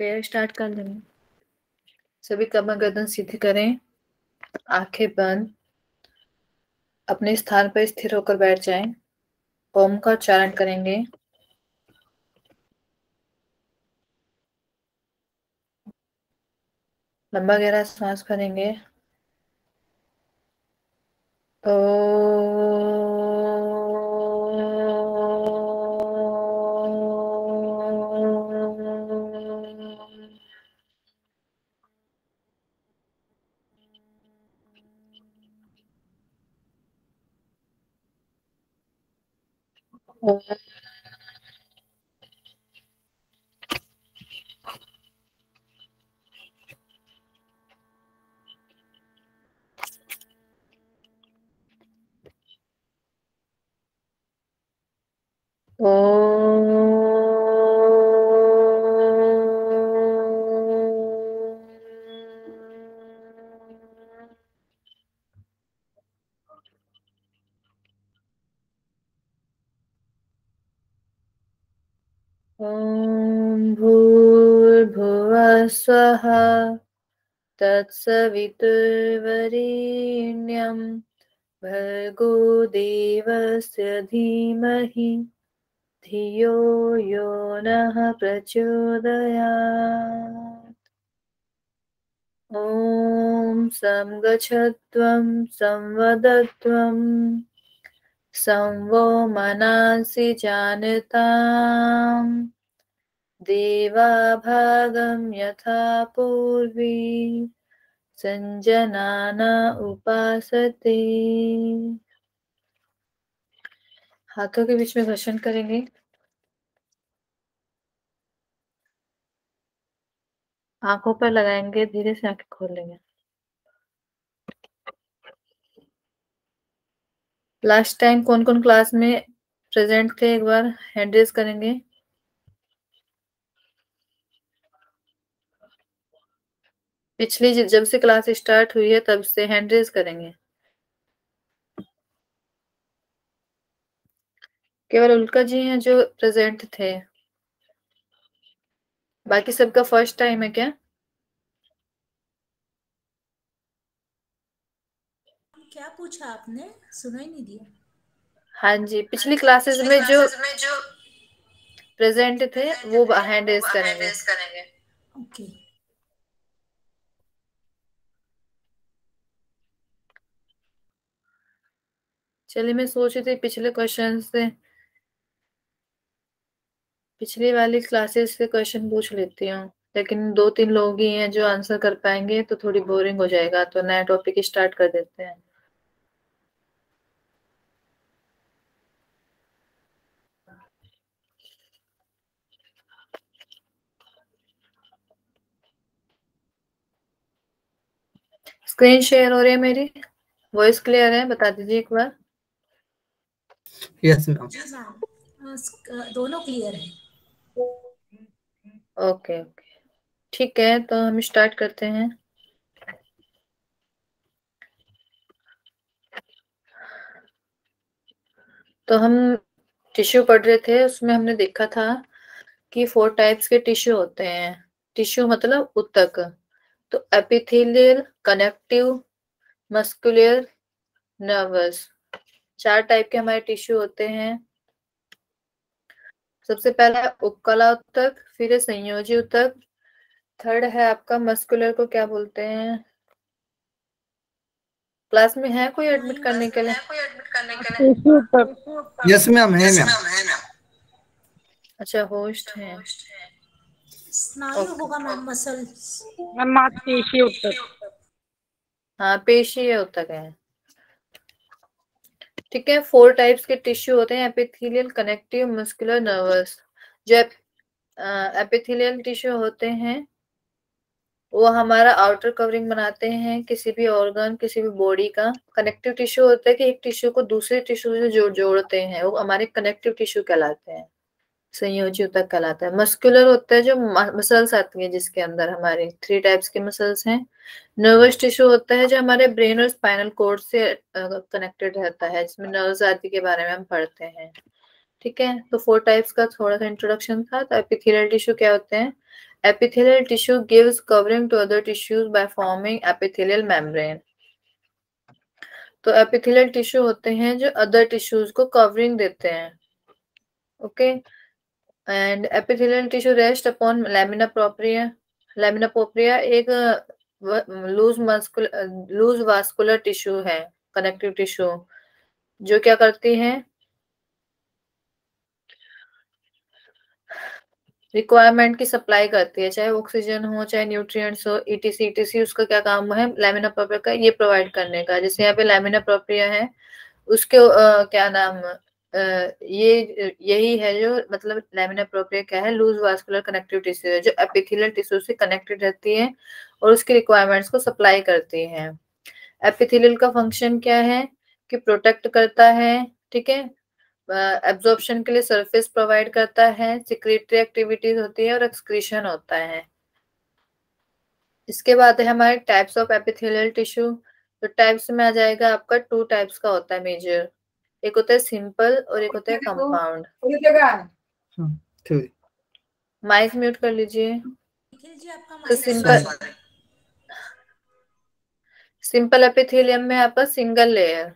Prayer start कर लेंगे। सभी कमर गर्दन सीधी करें, आंखें बंद, अपने स्थान पर स्थिर होकर बैठ जाएं। ओम का उच्चारण करेंगे। लंबा गहरा सांस भरेंगे। ॐ भूर्भुवः स्वः तत्सवितुर्वरेण्यं भर्गो देवस्य धीमहि धियो यो नः प्रचोदयात्। ॐ संगच्छध्वं संवदध्वं संवो मनांसि जानताम् देवाभागं यथा पूर्वी संजनाना उपासते। हाथों के बीच में घर्षण करेंगे। आंखों पर लगाएंगे, धीरे से आंखें खोल लेंगे। लास्ट टाइम कौन कौन क्लास में प्रेजेंट थे, एक बार हैंड रेज करेंगे। पिछली जब से क्लास स्टार्ट हुई है तब से हैंड रेज करेंगे। केवल उल्का जी हैं जो प्रेजेंट थे, बाकी सबका फर्स्ट टाइम है क्या? क्या पूछा आपने? सुना ही नहीं दिया। हाँ जी, पिछली क्लासेस में जो प्रेजेंट थे वो हैंड रेज करेंगे। ओके। चलिए, मैं सोच रही थी पिछले क्वेश्चन से, पिछली वाली क्लासेस से क्वेश्चन पूछ लेती हूँ, लेकिन 2-3 लोग ही हैं जो आंसर कर पाएंगे तो थोड़ी बोरिंग हो जाएगा, तो नया टॉपिक स्टार्ट कर देते हैं। स्क्रीन शेयर हो रही है मेरी? वॉइस क्लियर है? बता दीजिए एक बार। Yes ma'am. जी मैम, दोनों क्लियर है। ओके ओके, ठीक है, तो हम स्टार्ट करते हैं। तो हम टिश्यू पढ़ रहे थे, उसमें हमने देखा था कि 4 टाइप्स के टिश्यू होते हैं। टिश्यू मतलब ऊतक। तो epithelial, connective, muscular, nervous, 4 type के हमारे टिश्यू होते हैं। सबसे पहला है उपकला ऊतक, फिर है संयोजी ऊतक, थर्ड है आपका मस्कुलर को क्या बोलते हैं? क्लास में है कोई एडमिट करने के लिए? यस मैम, है मैम। अच्छा, होस्ट है। स्नायु होगा मैम, मसल्स। मांसपेशी ऊतक। हाँ, पेशीय ऊतक है। ठीक है, 4 टाइप्स के टिश्यू होते हैं, एपिथेलियल, कनेक्टिव, मस्कुलर, नर्वस। जो एपिथेलियल टिश्यू होते हैं वो हमारा आउटर कवरिंग बनाते हैं किसी भी ऑर्गन, किसी भी बॉडी का। कनेक्टिव टिश्यू होता है कि एक टिश्यू को दूसरे टिश्यू से जोड़ते हैं, वो हमारे कनेक्टिव टिश्यू कहलाते हैं, संयोजी ऊतक कहलाता है। मस्कुलर होता है जो मसल्स आती है जिसके अंदर हमारे 3 टाइप्स के मसल्स हैं। नर्वस टिश्यू होता है जो हमारे ब्रेन और स्पाइनल कोर्ड से कनेक्टेड रहता है, जिसमें नर्व्स आदि के बारे में हम पढ़ते हैं। ठीक है, तो 4 टाइप्स का थोड़ा सा इंट्रोडक्शन था। तो एपिथेलियल टिश्यू क्या होते हैं? Epithelial tissue gives covering to other tissues by forming epithelial membrane. तो एपिथेलियल टिश्यू होते हैं जो अदर टिश्यूज को कवरिंग देते हैं। Okay, and epithelial tissue rest upon lamina propria. Lamina propria एक लूज वास्कुलर टिश्यू है, कनेक्टिव टिश्यू, जो क्या करती है, रिक्वायरमेंट की सप्लाई करती है, चाहे ऑक्सीजन हो चाहे न्यूट्रिएंट्स हो, ईटीसी ईटीसी। उसका क्या काम है लैमिना प्रोप्रिया का? ये प्रोवाइड करने का। जैसे यहाँ पे लैमिना प्रोप्रिया है, उसके क्या नाम, ये यही है जो मतलब लैमिना प्रोप्रिया क्या है, लूज वास्कुलर कनेक्टिव टिश्यू है जो एपिथेलियल टिश्यू से कनेक्टेड रहती है और उसकी रिक्वायरमेंट्स को सप्लाई करती है। एपिथेलियल का फंक्शन क्या है कि प्रोटेक्ट करता है, ठीक है, एब्जॉर्प्शन के लिए सरफेस प्रोवाइड करता है, सिक्रेटरी एक्टिविटीज होती है और एक्सक्रीशन होता है। इसके बाद है हमारे टाइप्स ऑफ एपिथेलियल टिश्यू। तो टाइप्स में आ जाएगा आपका 2 टाइप्स का होता है मेजर, एक होता है सिंपल और एक होता है कंपाउंड। माइक म्यूट कर लीजिए। निखिल जी आपका तो माइक सिंपल एपिथेलियम में आपका सिंगल लेयर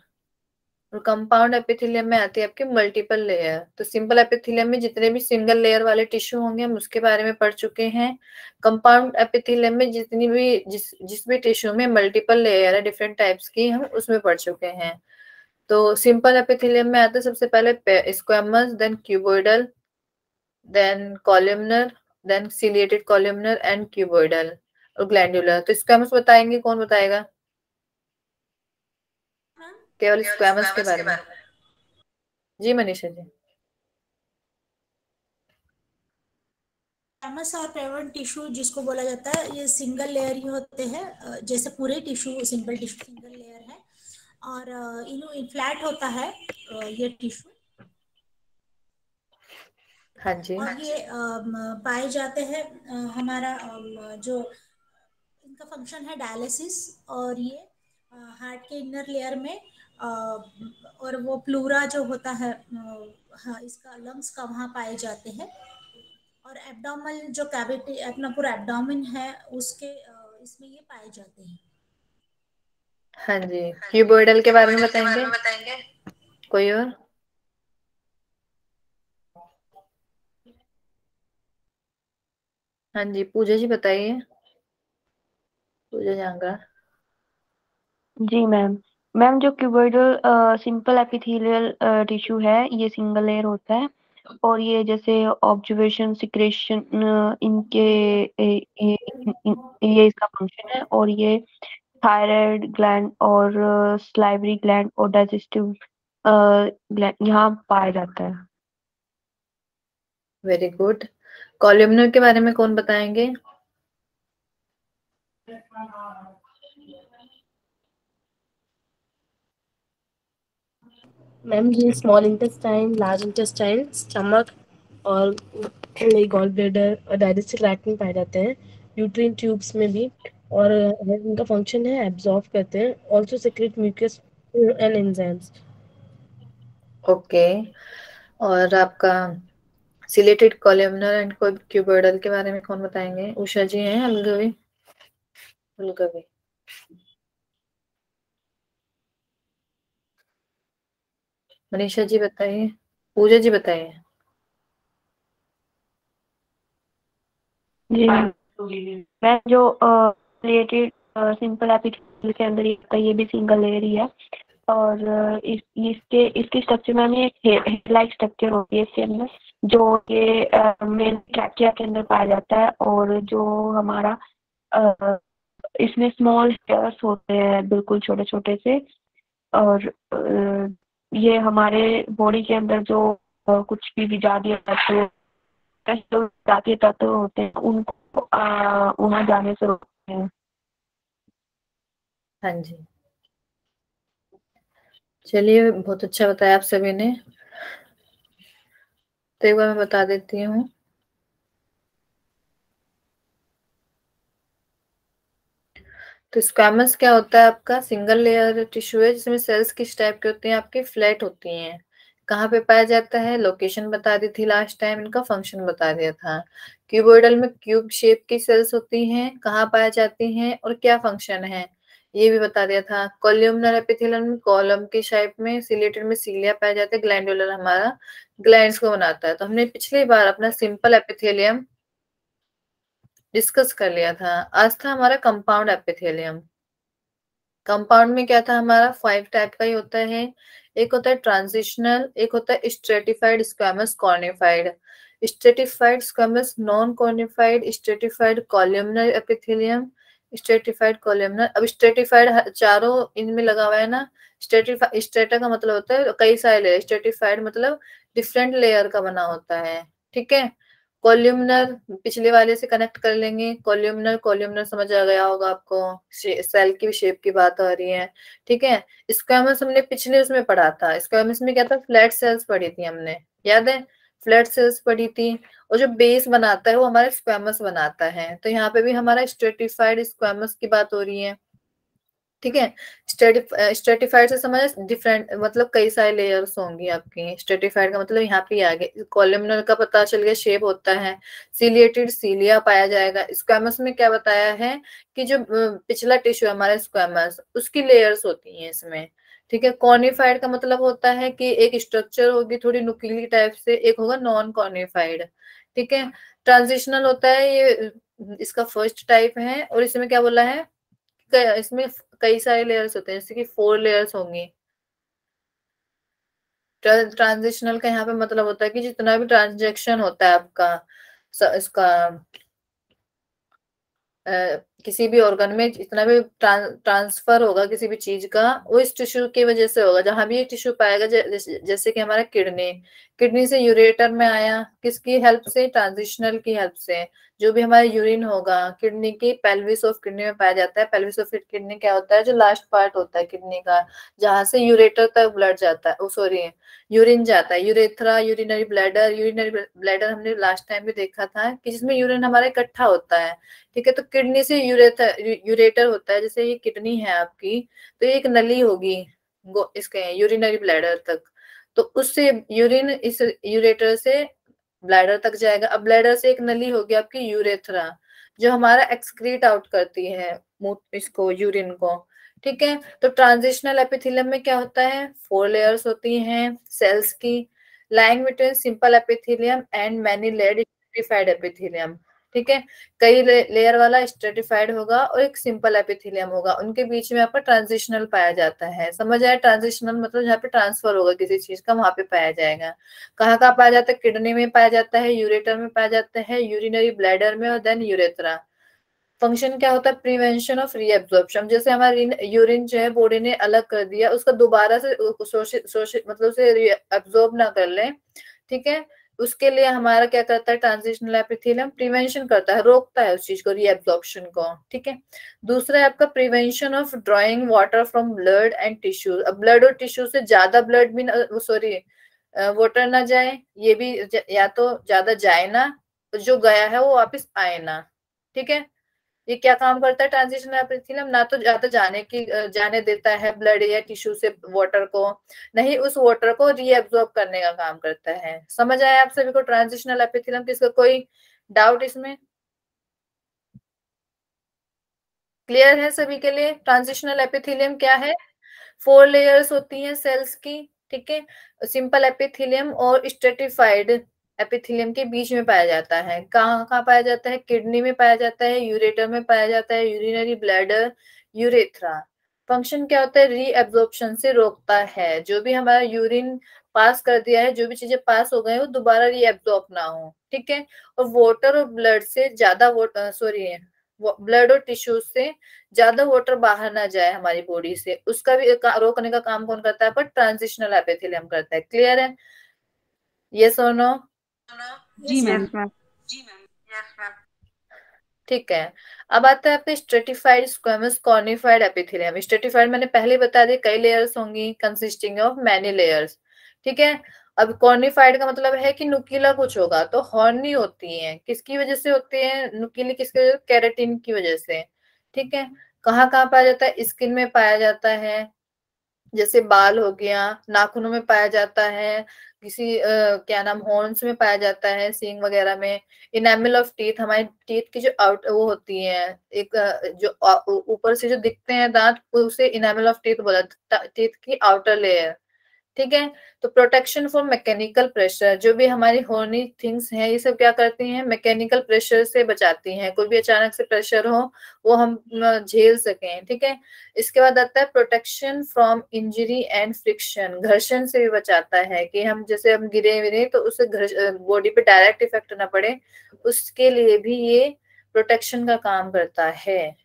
और कंपाउंड एपिथेलियम में आती है आपके मल्टीपल लेयर। तो सिंपल एपिथेलियम में जितने भी सिंगल लेयर वाले टिश्यू होंगे हम उसके बारे में पढ़ चुके हैं। कंपाउंड एपिथेलियम में जितनी भी जिस भी टिश्यू में मल्टीपल लेयर है डिफरेंट टाइप्स की, हम उसमें पढ़ चुके हैं। तो सिंपल एपिथेलियम में आता है सबसे पहले squamous, then cuboidal, then columnar, then ciliated columnar and cuboidal और ग्लैंडुलर। तो स्क्वेमस बताएंगे, कौन बताएगा? केवल स्क्वेमस के बारे में। जी मनीषा जी। स्क्वैमस और पेवोन टिश्यू जिसको बोला जाता है, ये सिंगल लेयर ही होते हैं, जैसे पूरे tissue simple tissue single layer है और इन्हें फ्लैट होता है ये टिश्यू। हाँ जी। और ये पाए जाते हैं हमारा जो इनका फंक्शन है डायलिसिस। और ये हार्ट के इनर लेयर में और वो प्लूरा जो होता है, हाँ, इसका लंग्स का वहाँ पाए जाते हैं। और एब्डोमल जो कैविटी अपना पूरा एब्डोमेन है उसके इसमें ये पाए जाते हैं। हाँ जी, क्यूबोइडल के बारे में बताएंगे कोई और? हाँ जी, पूजा जी बताइए, पूजा जांगा। जी मैम। मैम जो क्यूबोइडल सिंपल एपिथेलियल टिश्यू है ये सिंगल लेयर होता है और ये जैसे ऑब्जर्वेशन सिक्रेशन इनके ये इसका फंक्शन है और ये थायराइड ग्लैंड और सलाइवरी ग्लैंड और डाइजेस्टिव ग्लैंड यहाँ पाया जाता है। Very good. कॉलमनर के बारे में कौन बताएंगे? मैम ये small intestine, large intestine, stomach और गॉल ब्लैडर और डाइजेस्टिव ट्रैक्ट में पाए जाते हैं, यूट्रिन ट्यूब्स में भी। और इनका फंक्शन है एब्जॉर्ब करते हैं, also secrete mucus and enzymes. Okay, और आपका सिलेटेड कॉलमनर एंड क्यूबोइडल के बारे में कौन बताएंगे? उषा जी हैं, अलगवी अलगवी। मनीषा जी बताइए, पूजा जी बताइए। जी मैं जो रिलेटेड सिंपल एपिथेलियल के अंदर ये भी सिंगल लेयर ही है और इसके स्ट्रक्चर में हमें एक हेड लाइक स्ट्रक्चर होती है इसके अंदर, जो ये मेन ट्रैकिया के अंदर पाया जाता है और जो हमारा इसमें स्मॉल हेयर्स होते हैं बिल्कुल छोटे छोटे से। और ये हमारे बॉडी के अंदर जो कुछ भी विजातीय तत्व होते हैं उनको वहां जाने से रोकते हैं। हाँ जी, चलिए बहुत अच्छा बताया आप सभी ने। तो एक बार मैं बता देती हूँ। तो स्क्वैमस क्या होता है? आपका सिंगल लेयर टिश्यू है जिसमें सेल्स किस टाइप के होते हैं? आपके फ्लैट होती हैं, कहाँ पे पाया जाता है, लोकेशन बता दी थी लास्ट टाइम, इनका फंक्शन बता दिया था। क्यूबोइडल में क्यूब शेप की सेल्स होती हैं, कहाँ पाई जाती हैं और क्या फंक्शन है ये भी बता दिया था। कॉल्यूमनर एपिथेलियम में कॉलम के शेप में, सिलेटेड में सीलिया पाए जाते हैं, ग्लैंडुलर हमारा ग्लैंड्स को बनाता है। तो हमने पिछली बार अपना सिंपल एपिथेलियम डिस्कस कर लिया था। आज था हमारा कंपाउंड एपिथेलियम। कंपाउंड में क्या था हमारा, 5 टाइप का ही होता है। एक होता है ट्रांजिशनल, एक होता है stratified, squamous, cornified. Stratified squamous, non cornified, stratified columnar epithelium, stratified columnar. अब स्ट्रेटिफाइड चारों इनमें लगा हुआ है ना। स्ट्रेटिफाइड, स्ट्रेटा का मतलब होता है कई सारे लेयर, स्ट्रेटिफाइड मतलब डिफरेंट लेयर का बना होता है, ठीक है। कॉल्यूमनर पिछले वाले से कनेक्ट कर लेंगे, कॉल्यूमनर कॉल्यूमनर समझ आ गया होगा आपको, सेल की शेप की बात हो रही है, ठीक है। स्क्वैमस हमने पिछले उसमें पढ़ा था, स्क्वैमस में क्या था, फ्लैट सेल्स पढ़ी थी हमने, याद है, फ्लैट सेल्स पढ़ी थी। और जो बेस बनाता है वो हमारा स्क्वैमस बनाता है। तो यहाँ पे भी हमारा स्ट्रेटिफाइड स्क्वैमस की बात हो रही है, ठीक है। स्ट्रेटिफाइड से समझ, डिफरेंट मतलब कई सारे लेयर्स होंगी आपकी। स्ट्रेटिफाइड का मतलब यहाँ पे आ गया, कॉलमनर का पता चल गया, शेप होता है, सिलिएटेड सीलिया पाया जाएगा। स्क्वैमस में क्या बताया है कि जो पिछला टिश्यू है हमारा स्क्वैमस, उसकी लेयर्स होती हैं इसमें, ठीक है। कॉर्निफाइड का मतलब होता है कि एक स्ट्रक्चर होगी थोड़ी नुकीली टाइप से, एक होगा नॉन कॉर्निफाइड, ठीक है। ट्रांजिशनल होता है ये, इसका फर्स्ट टाइप है। और इसमें क्या बोला है, इसमें कई सारे लेयर्स होते हैं, जैसे कि 4 लेयर्स होंगी। ट्रांजिशनल का यहाँ पे मतलब होता है कि जितना भी ट्रांजेक्शन होता है आपका इसका किसी भी ऑर्गन में जितना भी ट्रांसफर होगा किसी भी चीज का, वो इस टिश्यू की वजह से होगा। जहां भी ये टिश्यू पाएगा, जैसे कि हमारा किडनी, किडनी से यूरेटर में आया, किसकी हेल्प से, ट्रांजिशनल की हेल्प से। जो भी हमारा यूरिन होगा किडनी की, पेल्विस ऑफ किडनी में पाया जाता है। पेल्विस ऑफ किडनी क्या होता है, जो लास्ट पार्ट होता है किडनी का, जहां से यूरेटर तक ब्लड जाता है, सॉरी यूरिन जाता है। Urethra, urinary bladder, urinary bladder हमने लास्ट टाइम भी देखा था कि जिसमें यूरिन हमारा इकट्ठा होता है, ठीक है। तो किडनी से यूरेटर होता है, जैसे ये किडनी है आपकी, तो ये एक नली होगी इसके यूरिनरी ब्लैडर तक। तो उससे यूरिन इस यूरेटर से ब्लैडर तक जाएगा। अब ब्लैडर से एक नली होगी आपकी यूरेथ्रा, जो हमारा एक्सक्रीट आउट करती है इसको, यूरिन को, ठीक है। तो ट्रांजिशनल एपिथेलियम में क्या होता है, 4 लेयर्स होती हैं सेल्स की, lying between simple epithelium and many layered stratified epithelium, ठीक है। कई लेयर वाला स्ट्रेटिफाइड होगा और एक सिंपल एपिथेलियम होगा, उनके बीच में आपका ट्रांजिशनल पाया जाता है। समझ आया, ट्रांजिशनल मतलब जहाँ पे ट्रांसफर होगा किसी चीज का, वहां पे पाया जाएगा। कहाँ कहाँ पाया जाता है, किडनी में पाया जाता है, यूरेटर में पाया जाता है, यूरिनरी ब्लैडर में, और देन यूरेथ्रा। फंक्शन क्या होता है, प्रिवेंशन ऑफ रीएब्जॉर्प्शन। जैसे हमारा यूरिन जो है बॉडी ने अलग कर दिया, उसका दोबारा से मतलब उसे एब्जॉर्ब ना कर ले, ठीक है। उसके लिए हमारा क्या करता है, ट्रांजिशनल एपिथेलियम प्रिवेंशन करता है, रोकता है उस चीज को, रीएब्जॉर्प्शन को, ठीक है। दूसरा है आपका prevention of drawing water from blood and tissue. अब ब्लड और टिश्यू से ज्यादा ब्लड भी, सॉरी वाटर ना जाए, ये भी या तो ज्यादा जाए ना, जो गया है वो वापस आए ना, ठीक है। ये क्या काम करता है ट्रांजिशनल एपिथेलियम, ना तो ज्यादा जाने देता है ब्लड या टिश्यू से वाटर को, नहीं उस वाटर को रीएब्सॉर्ब करने का काम करता है। समझ आया आप सभी को ट्रांजिशनल एपिथेलियम, किसका कोई डाउट इसमें, क्लियर है सभी के लिए। ट्रांजिशनल एपिथेलियम क्या है, 4 लेयर्स होती हैं सेल्स की, ठीक है। सिंपल एपिथेलियम और स्ट्रेटिफाइड एपिथेलियम के बीच में पाया जाता है। कहाँ कहाँ पाया जाता है, किडनी में पाया जाता है, यूरेटर में पाया जाता है, यूरिनरी ब्लैडर, यूरेथ्रा। फंक्शन क्या होता है, रीएब्जॉर्प्शन से रोकता है, जो भी हमारा यूरिन पास कर दिया है, जो भी चीजें पास हो गए वो दोबारा रीएब्जॉर्ब ना हो, ठीक है। और वाटर और ब्लड से ज्यादा, सॉरी ब्लड और टिश्यू से ज्यादा वाटर बाहर ना जाए हमारी बॉडी से, उसका भी रोकने का काम कौन करता है, पर ट्रांजिशनल एपिथेलियम करता है। क्लियर है, यस और नो। जी यस मैम। मैम। ठीक है, अब आता है आपके stratified squamous cornified epithelium. Stratified मैंने पहले बता दिया, कई लेयर्स होंगी कंसिस्टिंग ऑफ मैनी लेयर्स, ठीक है। अब कॉर्निफाइड का मतलब है कि नुकीला कुछ होगा, तो हॉर्नी होती है, किसकी वजह से होती है नुकीली, किसकी वजह से, केराटिन की वजह से, ठीक है। कहाँ कहाँ पाया जाता है, स्किन में पाया जाता है, जैसे बाल हो गया, नाखूनों में पाया जाता है, किसी क्या नाम हॉर्न्स में पाया जाता है, सींग वगैरह में। इनेमल ऑफ टीथ, हमारे टीथ की जो आउट वो होती है, एक जो ऊपर से जो दिखते हैं दांत, उसे इनेमल ऑफ टीथ बोला, टीथ की आउटर लेयर। ठीक है। तो प्रोटेक्शन फॉर मैकेनिकल प्रेशर, जो भी हमारी हॉर्नी थिंग्स हैं ये सब क्या करती हैं, मैकेनिकल प्रेशर से बचाती हैं, कोई भी अचानक से प्रेशर हो वो हम झेल सकें। ठीक है। इसके बाद आता है protection from injury and friction, घर्षण से भी बचाता है, कि हम जैसे हम गिरे विरे तो उससे बॉडी पे डायरेक्ट इफेक्ट ना पड़े, उसके लिए भी ये प्रोटेक्शन का काम करता है।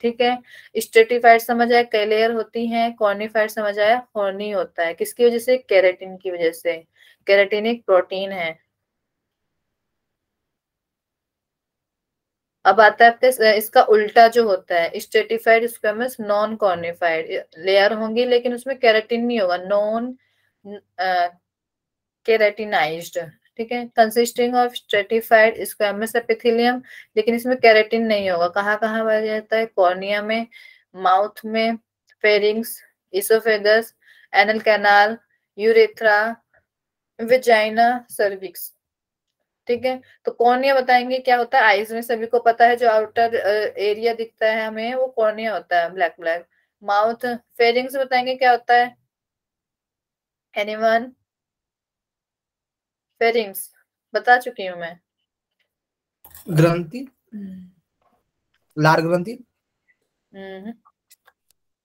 ठीक है। स्ट्रेटिफाइड समझ आया, कई लेयर होती हैं। कॉर्निफाइड समझ आया, हॉर्नी होता है, किसकी वजह से, केराटिन की वजह से, केराटिन एक प्रोटीन है। अब आता है आपका इसका उल्टा जो होता है, stratified squamous non cornified, layer होंगी लेकिन उसमें केराटिन नहीं होगा, नॉन केराटिनाइज्ड। ठीक है। Consisting of stratified squamous epithelium, लेकिन इसमें केराटिन नहीं होगा। कहाँ कहाँ पाया जाता है, कॉर्निया में, माउथ में, pharynx, oesophagus, anal canal, urethra, vagina, cervix. ठीक है। तो कॉर्निया बताएंगे क्या होता है, आईज में सभी को पता है, जो आउटर एरिया दिखता है हमें वो कॉर्निया होता है, ब्लैक ब्लैक। माउथ, फेरिंग्स बताएंगे क्या होता है, एनीवन, फेरिंग्स बता चुकी हूँ मैं। ग्रंथि, लार ग्रंथि।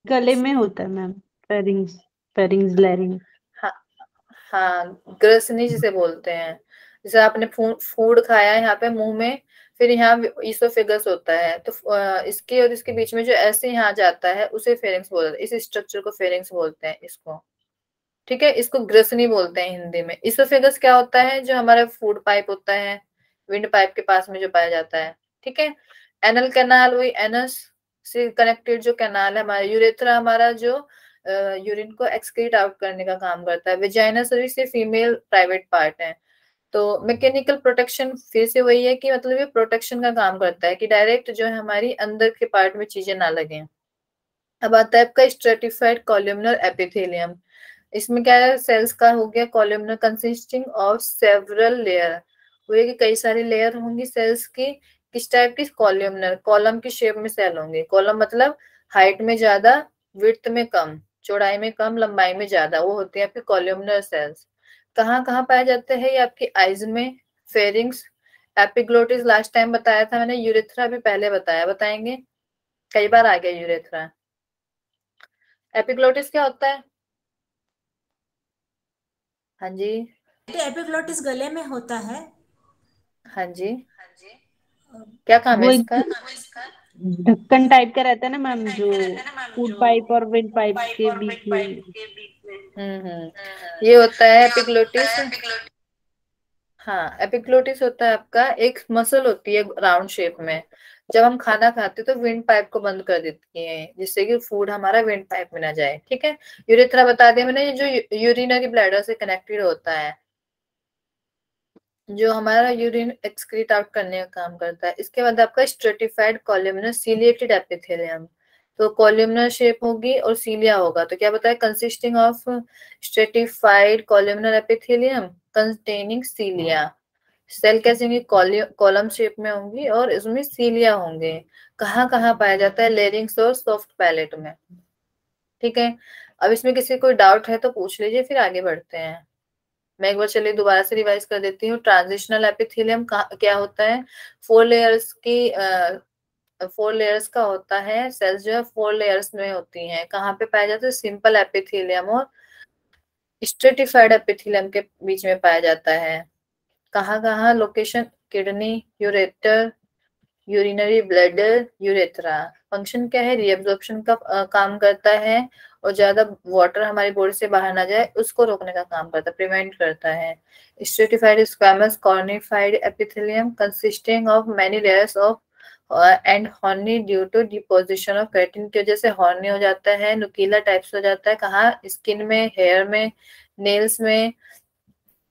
गले में होता है मैम, फेरिंग्स, फेरिंग्स लैरिंग। हाँ हाँ, ग्रसनी जिसे बोलते हैं। जैसे आपने फूड खाया है यहाँ पे मुंह में, फिर यहाँ ईसोफेगस होता है, तो इसके और इसके बीच में जो ऐसे यहाँ जाता है उसे फेरिंग्स बोलते हैं, इस स्ट्रक्चर को फेरिंग्स बोलते हैं इसको। ठीक है। इसको ग्रसनी बोलते हैं हिंदी में। ईसोफेगस क्या होता है, जो हमारा फूड पाइप होता है, विंड पाइप के पास में जो पाया जाता है। ठीक है। एनल कैनाल, वही एनस से कनेक्टेड जो कैनाल है हमारा। यूरेथ्रा हमारा जो यूरिन को एक्सक्रीट आउट करने का काम करता है। विजाइना सर्विक्स से फीमेल प्राइवेट पार्ट है। तो मैकेनिकल प्रोटेक्शन फिर से वही है कि मतलब ये प्रोटेक्शन का काम करता है, कि डायरेक्ट जो है हमारी अंदर के पार्ट में चीजें ना लगे। अब आता है आपका स्ट्रेटिफाइड कॉलमनर एपिथेलियम। इसमें क्या है, सेल्स का हो गया columnar, consisting of several layer, हुए कि कई सारी लेयर होंगी सेल्स की। किस टाइप की, कॉलमनर, कॉलम की शेप में सेल होंगे। कॉलम मतलब हाइट में ज्यादा, विड्थ में कम, चौड़ाई में कम, लंबाई में ज्यादा, वो होती है आपकी कॉलमनर सेल्स। कहाँ कहाँ पाए जाते हैं ये, आपकी आइज में, फेरिंग्स, एपिग्लोटिस लास्ट टाइम बताया था मैंने, यूरेथ्रा भी पहले बताया, बताएंगे, कई बार आ गया यूरेथ्रा। एपिग्लोटिस क्या होता है, हाँ जी, एपिग्लोटिस गले में होता है। हाँ जी, क्या काम है वो इसका, एक ढक्कन टाइप का रहता है ना मैम, जो फूड पाइप और विंड पाइप के बीच में। ये होता है एपिग्लोटिस। हाँ, एपिग्लोटिस होता है आपका, एक मसल होती है राउंड शेप में, जब हम खाना खाते हैं तो विंड पाइप को बंद कर देती है, जिससे कि फूड हमारा विंड पाइप में ना जाए। ठीक है। यूरेथ्रा बता दिया मैंने, ये जो यूरिनरी ब्लैडर से कनेक्टेड होता है, जो हमारा यूरिन एक्सक्रीट आउट करने का काम करता है। इसके बाद आपका स्ट्रेटिफाइड कॉलमनर सीलिएटेड एपिथेलियम, तो कॉलमनर शेप होगी और सीलिया होगा, तो क्या बताया, consisting of stratified columnar epithelium containing cilia. Cell कैसे होंगी, कॉलम शेप में होंगी और इसमें सीलिया होंगे। कहाँ कहाँ पाया जाता है, लेरिंग्स और सॉफ्ट पैलेट में। ठीक है। अब इसमें किसी कोई डाउट है तो पूछ लीजिए, फिर आगे बढ़ते हैं। मैं एक बार चलिए दोबारा से रिवाइज कर देती हूँ। ट्रांजिशनल एपिथेलियम क्या होता है, 4 लेयर्स की 4 लेयर्स का होता है, सेल्स जो है 4 लेयर्स में होती हैं। कहाँ पे पाया जाता है, सिंपल एपिथेलियम और स्ट्रेटिफाइड एपिथेलियम के बीच में पाया जाता है। कहाँ कहाँ location, kidney, ureter, urinary bladder, urethra. Function क्या है, रीअब्जॉर्प्शन का काम करता है, और ज्यादा वाटर हमारी बॉडी से बाहर ना जाए उसको रोकने का काम करता है, प्रिवेंट करता है। Stratified squamous cornified epithelium consisting of many layers of and horny due to deposition of keratin की वजह से हॉर्नी हो जाता है, नुकीला टाइप्स हो जाता है। कहाँ, स्किन में, हेयर में, नेल्स में,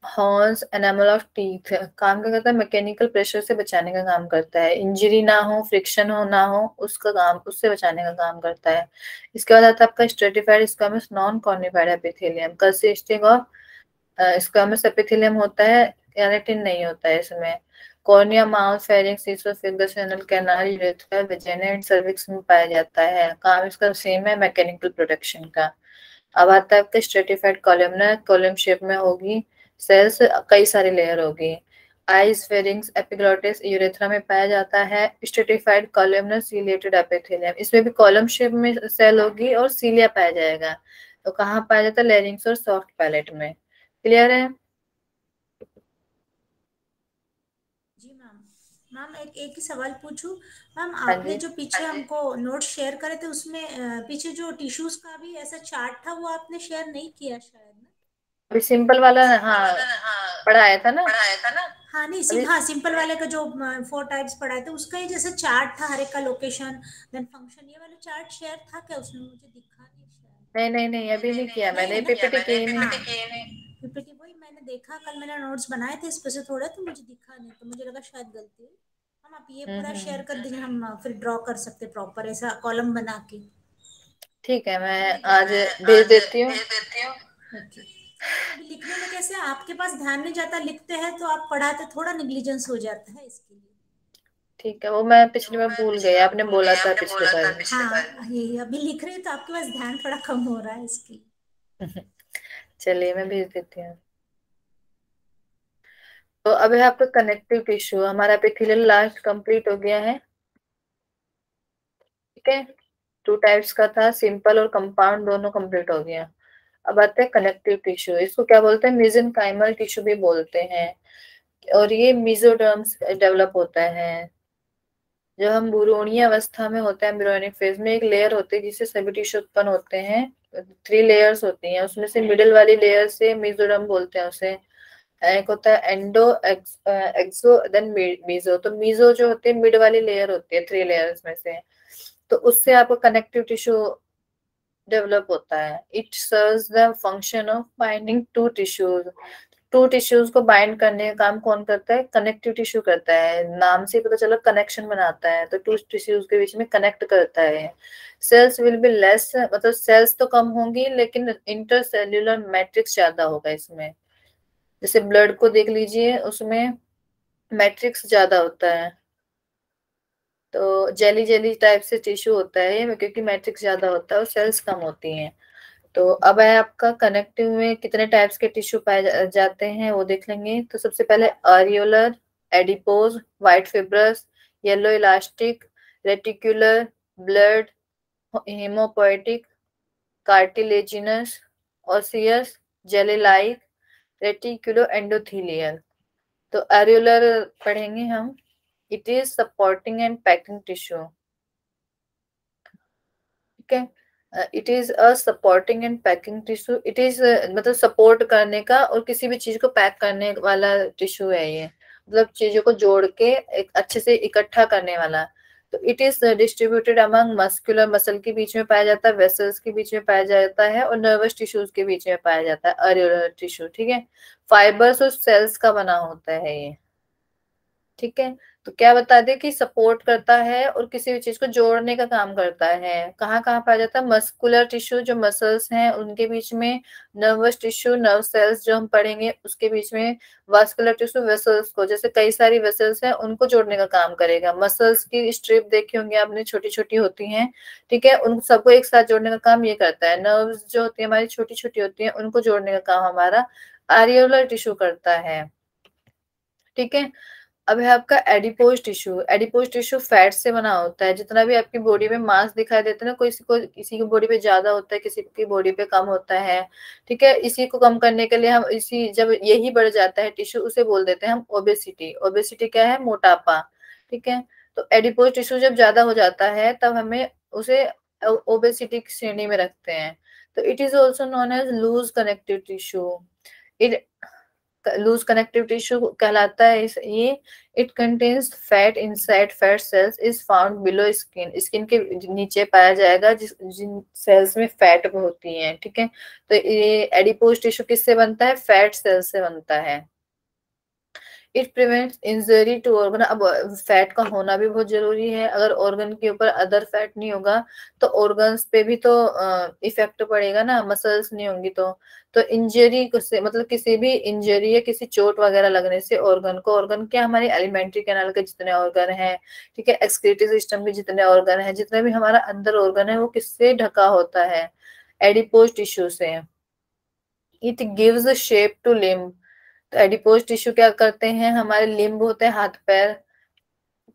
हॉर्न्स, एनामल ऑफ टीथ, काम क्या करता है, मैकेनिकल प्रेशर से बचाने का काम करता है, इंजरी ना हो, फ्रिक्शन हो ना हो, उसका काम, उससे बचाने का काम करता है। इसके बाद आता है आपका stratified squamous non cornified epithelium, consisting of squamous epithelium होता है, केराटिन नहीं होता है इसमें। Cornea, mouth, pharynx, oesophagus, anal canal, urethra, vagina and cervix में पाया जाता है। काम इसका सेम है, मैकेनिकल प्रोटेक्शन का। अब आता है आपका स्ट्रेटिफाइड कॉलमनर, कॉलम शेप में होगी, सेल्स कई सारी लेयर होगी। आइज, फेरिंग्स, एपिग्लॉटिस, यूरेथ्रा में पाया जाता है। स्ट्रेटिफाइड कॉलमनर सीलिएटेड एपिथेलियम, इसमें भी कॉलम शेप में सेल होगी और सीलिया पाया जाएगा। तो कहाँ पाया जाता है, लैरिंग्स और सॉफ्ट पैलेट में। क्लियर है? जी मैम। मैम एक ही सवाल पूछूं? मैम हाँ आपने जी। जो पीछे हमको नोट्स शेयर करे थे उसमें पीछे जो टिश्यूज का भी ऐसा चार्ट था वो आपने शेयर नहीं किया शायद ना? अभी सिंपल वाला, हाँ, पढ़ाया था ना। हाँ नहीं अभी हाँ सिंपल वाले का जो 4 टाइप्स पढ़ाए थे उसका ही जैसे चार्ट था, हर एक का लोकेशन देन फंक्शन, ये वाला चार्ट शेयर था क्या उसमें? मुझे दिखा नहीं शायद। नहीं नहीं नहीं, अभी नहीं किया नहीं मैंने, है ना? पीपीटी की ही नहीं। पीपीटी वही मैंने देखा, कल मैंने नोट्स बनाए थे इस पे से थोड़ा, तो मुझे दिखा नहीं, तो मुझे लगा शायद गलती हुई। हम आप ये पूरा शेयर कर दीजिए, हम फिर ड्रॉ कर सकते प्रॉपर ऐसा कॉलम बना के। ठीक है, मैं आज भेज देती हूँ। ओके। अभी लिखने में कैसे आपके पास ध्यान नहीं जाता, लिखते हैं तो आप पढ़ाते थोड़ा नेग्लिजेंस हो जाता है, इसके लिए। ठीक है, वो मैं पिछली बार भूल गई, आपने बोला था पिछले बार भी। हाँ ये अभी लिख रही हूँ तो आपके पास ध्यान थोड़ा कम हो रहा है इसके लिए। चलिए मैं भेज देती हूँ। तो अब है आपका कनेक्टिव टिश्यू, हमारा एपिथेलियल लास्ट कंप्लीट हो गया है। ठीक है, 2 टाइप्स का था, सिंपल और कंपाउंड, दोनों कंप्लीट हो गया। अब आते हैं कनेक्टिव टिश्यू, इसको क्या बोलते हैं, मेसेनकाइमल टिश्यू भी बोलते हैं, और ये मेसोडर्म्स डेवलप होता है। जब हम भ्रूणीय अवस्था में होते हैं, एम्ब्रियोनिक फेज में, एक लेयर होती है जिससे सभी टिश्यू उत्पन्न होते हैं। 3 लेयर्स होती हैं, उसमें से मिडिल वाली लेयर से मेसोडर्म बोलते हैं उसे। एक होता है एंडो, एक्सो, देन मीजो। तो मीजो जो होती है मिड वाली लेयर होती है 3 लेयर्स में से, तो उससे आपको कनेक्टिव टिश्यू डेवलप होता है। It serves the function of binding two tissues. 2 tissues को बाइंड करने का काम कौन करता है, कनेक्टिव टिश्यू करता है। नाम से पता चला कनेक्शन बनाता है, तो 2 टिश्यूज के बीच में कनेक्ट करता है। सेल्स विल बी लेस, मतलब सेल्स तो कम होंगी लेकिन इंटरसेल्यूलर मैट्रिक्स ज्यादा होगा इसमें। जैसे ब्लड को देख लीजिए, उसमें मैट्रिक्स ज्यादा होता है, तो जेली जेली टाइप से टिश्यू होता है ये, क्योंकि मैट्रिक्स ज्यादा होता है और सेल्स कम होती हैं। तो अब है आपका कनेक्टिव में कितने टाइप्स के टिश्यू पाए जाते हैं वो देख लेंगे। तो सबसे पहले areolar, adipose, white fibrous, yellow elastic, reticular, blood, haemopoietic, cartilaginous, osseous, jelly like, reticulo endothelial. तो एरियोलर पढ़ेंगे हम। It is supporting and packing tissue. ठीक है, it is a supporting and packing tissue. It is मतलब support करने का और किसी भी चीज को पैक करने वाला टिश्यू है ये, मतलब चीजों को जोड़ के एक अच्छे से इकट्ठा करने वाला। तो it is distributed among muscular, muscle के बीच में पाया जाता है, वेसल्स के बीच में पाया जाता है, और नर्वस टिश्यूज के बीच में पाया जाता है अरियोलर टिश्यू। ठीक है, फाइबर्स और सेल्स का बना होता है ये। ठीक है, तो क्या बता दे कि सपोर्ट करता है और किसी भी चीज को जोड़ने का काम करता है। कहाँ कहाँ पाया जाता है, मस्कुलर टिश्यू जो मसल्स हैं उनके बीच में, नर्वस टिश्यू नर्व सेल्स जो हम पढ़ेंगे उसके बीच में, वास्कुलर टिश्यू वेसल्स को, जैसे कई सारी वेसल्स हैं उनको जोड़ने का काम करेगा। मसल्स की स्ट्रिप देखी होंगी आपने, छोटी छोटी होती हैं। ठीक है, उन सबको एक साथ जोड़ने का काम ये करता है। नर्व्स जो होती है हमारी छोटी छोटी होती है, उनको जोड़ने का काम हमारा आरियोलर टिश्यू करता है। ठीक है, अब है आपका adipose tissue. Adipose tissue fat से बना होता है। जितना भी आपकी बॉडी में मांस दिखाई देता है ना, किसी की बॉडी पे ज्यादा होता है, किसी की बॉडी पे कम होता है। ठीक है, इसी को कम करने के लिए हम इसी, जब यही बढ़ जाता है टिश्यू, उसे बोल देते हैं हम ओबेसिटी। ओबेसिटी क्या है, मोटापा। ठीक है, तो एडिपोज टिश्यू जब ज्यादा हो जाता है तब हमें उसे ओबेसिटी की श्रेणी में रखते हैं। तो it is also known as loose connective tissue. It loose connective tissue कहलाता है ये। It contains fat inside, fat cells is found below skin, skin के नीचे पाया जाएगा जिन सेल्स में फैट होती है, ठीक है। तो ये एडिपोज टिश्यू किससे बनता है? फैट सेल से बनता है। It prevents injury to organ, अब फैट का होना भी बहुत जरूरी है, अगर ऑर्गन के ऊपर अदर फैट नहीं होगा तो ऑर्गन्स पे भी तो इफेक्ट पड़ेगा ना, मसल्स नहीं होंगी तो इंजरी से मतलब किसी भी इंजरी या किसी चोट वगैरह लगने से ऑर्गन को, ऑर्गन क्या हमारी एलिमेंट्री कैनाल के जितने ऑर्गन है, ठीक है, एक्सक्रीटरी सिस्टम के जितने ऑर्गन है, जितने भी हमारा अंदर ऑर्गन है वो किससे ढका होता है? एडिपोज टिश्यू से। It gives shape to limb, तो एडिपोज टिश्यू क्या करते हैं? हमारे लिम्ब होते हैं, हाथ पैर,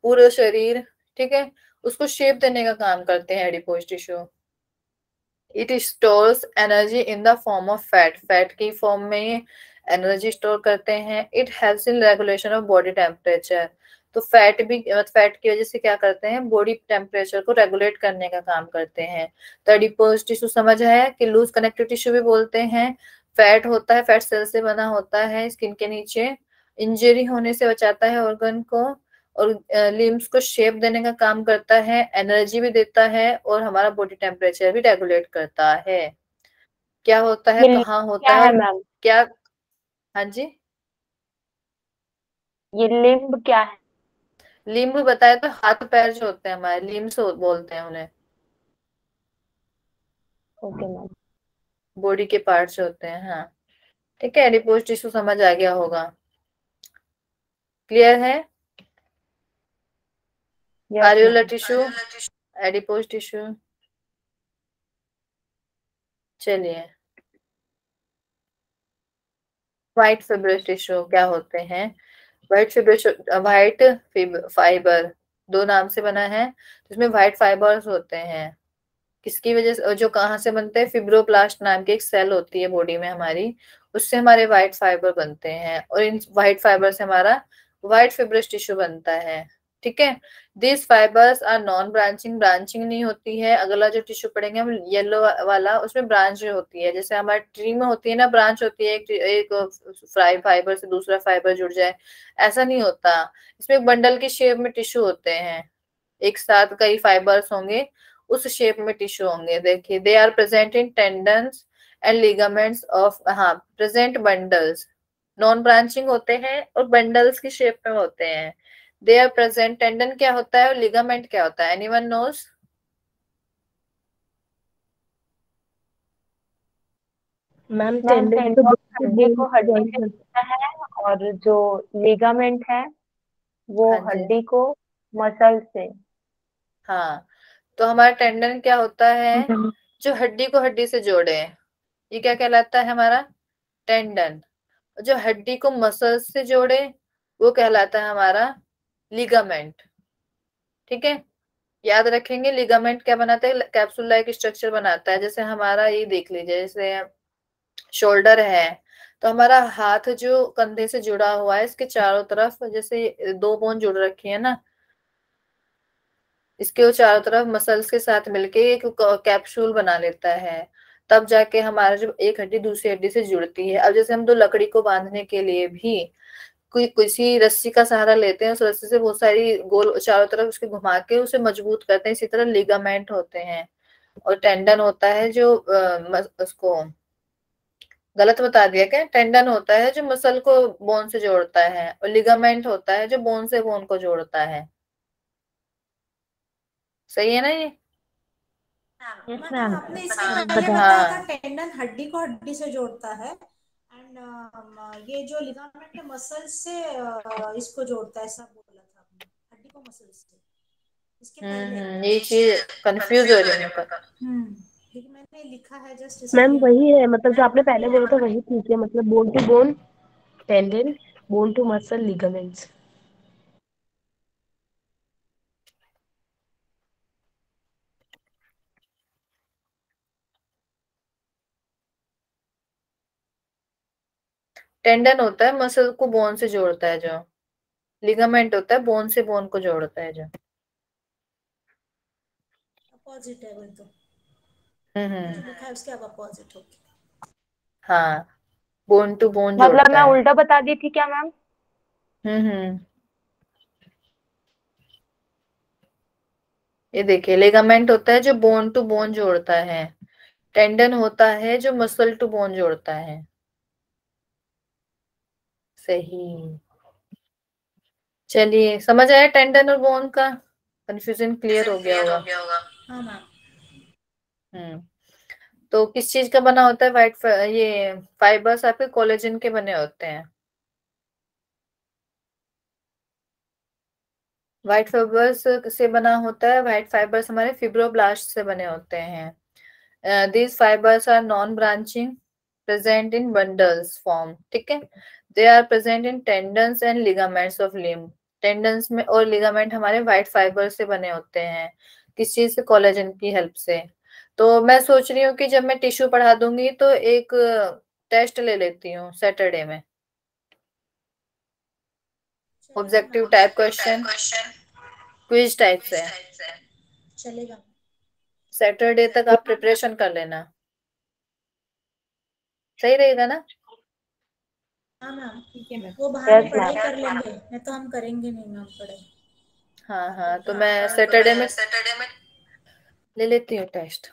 पूरे शरीर, ठीक है, उसको शेप देने का काम करते हैं adipose tissue. It stores energy in the form of fat, fat की फॉर्म में ये एनर्जी स्टोर करते हैं। It helps in regulation of body temperature, तो फैट भी, फैट की वजह से क्या करते हैं? बॉडी टेम्परेचर को रेगुलेट करने का काम करते हैं। तो एडिपोज टिश्यू समझ है कि लूज कनेक्टिव टिश्यू भी बोलते हैं, फैट होता है, फैट सेल से बना होता है स्किन के नीचे, इंजरी होने से बचाता है ऑर्गन को, और लिम्स को शेप देने का काम करता है, एनर्जी भी देता है, और हमारा बॉडी टेम्परेचर भी रेगुलेट करता है। क्या होता है, ये कहाँ होता क्या है है और मैम? क्या? हाँ जी, ये लिम्ब क्या है? लिम्ब बताए तो हाथ पैर जो होते हैं हमारे, लिम्स बोलते हैं उन्हें, ओके मैम। बॉडी के पार्ट्स होते हैं, हाँ, ठीक है। एडिपोज टिश्यू समझ आ गया होगा, क्लियर है? Yes areolar ma'am. Tissue, adipose tissue, चलिए। व्हाइट फिब्रस टिश्यू क्या होते हैं? व्हाइट फिब्रस, व्हाइट फाइबर दो नाम से बना है, जिसमें व्हाइट फाइबर्स होते हैं, किसकी वजह से? जो कहाँ से बनते हैं? फिब्रोप्लास्ट नाम की एक सेल होती है बॉडी में हमारी, उससे हमारे व्हाइट फाइबर बनते हैं, और इन व्हाइट फाइबर से हमारा व्हाइट फिब्रस टिश्यू बनता है, ठीक है। This fibres are non branching, branching नहीं होती है। अगला जो टिश्यू पढ़ेंगे हम येलो वाला, उसमें ब्रांच होती है, जैसे हमारे ट्री में होती है ना, ब्रांच होती है, एक फ्राई फाइबर से दूसरा फाइबर जुड़ जाए, ऐसा नहीं होता। इसमें बंडल की शेप में टिश्यू होते हैं, एक साथ कई फाइबर्स होंगे, उस शेप में टिश्यू होंगे। देखिए, they are present in tendons and ligaments of, हाँ, प्रेजेंट बंडल्स, नॉन ब्रांचिंग होते हैं और बंडल्स की शेप में होते हैं। दे आर प्रेजेंट, टेंडन क्या होता है और लिगामेंट क्या होता है? Anyone knows? Ma'am ma'am tendon तो टेंडन बिल्कुल हड्डी बोन को से हड्डी ज्वाइन से करता जोड़ता है, और जो लिगामेंट है वो हाँ जी, हड्डी को मसल से। हाँ, तो हमारा टेंडन क्या होता है? है। जो हड्डी को हड्डी से जोड़े, ये क्या कहलाता है? हमारा टेंडन। जो हड्डी को मसल से जोड़े, वो कहलाता है हमारा लिगामेंट, ठीक है। याद रखेंगे, लिगामेंट क्या बनाता है? कैप्सूल लाइक स्ट्रक्चर बनाता है। जैसे हमारा ये देख लीजिए, जैसे शोल्डर है, तो हमारा हाथ जो कंधे से जुड़ा हुआ है, इसके चारों तरफ जैसे दो बोन जुड़ रखी है ना, इसके वो चारों तरफ मसल्स के साथ मिलके एक कैप्सूल बना लेता है, तब जाके हमारा जो एक हड्डी दूसरी हड्डी से जुड़ती है। अब जैसे हम दो लकड़ी को बांधने के लिए भी कोई किसी रस्सी का सहारा लेते हैं, उस रस्सी से बहुत सारी गोल चारों तरफ उसके घुमा के उसे मजबूत करते हैं, इसी तरह लिगामेंट होते हैं। और टेंडन होता है जो उसको, गलत बता दिया क्या? टेंडन होता है जो मसल को बोन से जोड़ता है, और लिगामेंट होता है जो बोन से बोन को जोड़ता है। सही है ना ये? यस मतलब मैम। आपने इससे आप पहले बता। बताया था हाँ, टेंडन हड्डी को हड्डी से जोड़ता है, एंड ये जो लिगामेंट है मसल से इसको जोड़ता है, ऐसा बोला था आपने, हड्डी को मसल से, इसके पहले। ये चीज कंफ्यूज हो रही है मेरे को। लेकिन मैंने लिखा है जस्ट मैम इसलिए मैं। वही है, मतलब जो आपने पहले बोला था वही ठीक है, मतलब bone to bone tendon, bone to muscle ligaments. Tendon होता है मसल को बोन से जोड़ता है जो, लिगामेंट होता है बोन से बोन को जोड़ता है जो। अपोजिट है वो तो, हम्म मैंने जो हम्म, लिखा है उसके अब अपोजिट होगी। हाँ, बोन टू बोन मतलब जोड़ता मैं है। उल्टा बता दी थी क्या मैम? हम्म। ये देखिए, लिगामेंट होता है जो बोन टू बोन जोड़ता है, टेंडन होता है जो मसल टू बोन जोड़ता है। सही। चलिए, समझ आया टेंडन और बोन का? कंफ्यूजन क्लियर हो गया होगा। हाँ मैम। तो किस चीज का बना होता है ये फाइबर्स आपके कोलेजन के बने होते हैं। व्हाइट फाइबर्स से बना होता है, व्हाइट फाइबर्स हमारे फिब्रोब्लास्ट से बने होते हैं। these fibers are non branching, present in bundles form, ठीक है। they are present in tendons and ligaments of limb। Tendons में और लिगामेंट हमारे व्हाइट फाइबर से बने होते हैं, किस चीज से? कोलेजन की हेल्प से। तो मैं सोच रही हूँ कि जब मैं टिश्यू पढ़ा दूंगी तो एक टेस्ट ले लेती हूँ सैटरडे में, चलेगा objective ma'am. Type question, quiz type से। चलेगा। सैटरडे तक आप प्रिपरेशन कर लेना, सही रहेगा ना? हाँ मैम। ठीक है मैम। वो बहाने यस पढ़ाई मैम। कर लेंगे, नहीं तो हम करेंगे नहीं मैम पढ़ाई। हाँ हाँ, तो हाँ मैं पढ़ाई सैटरडे में ले लेती हूँ test.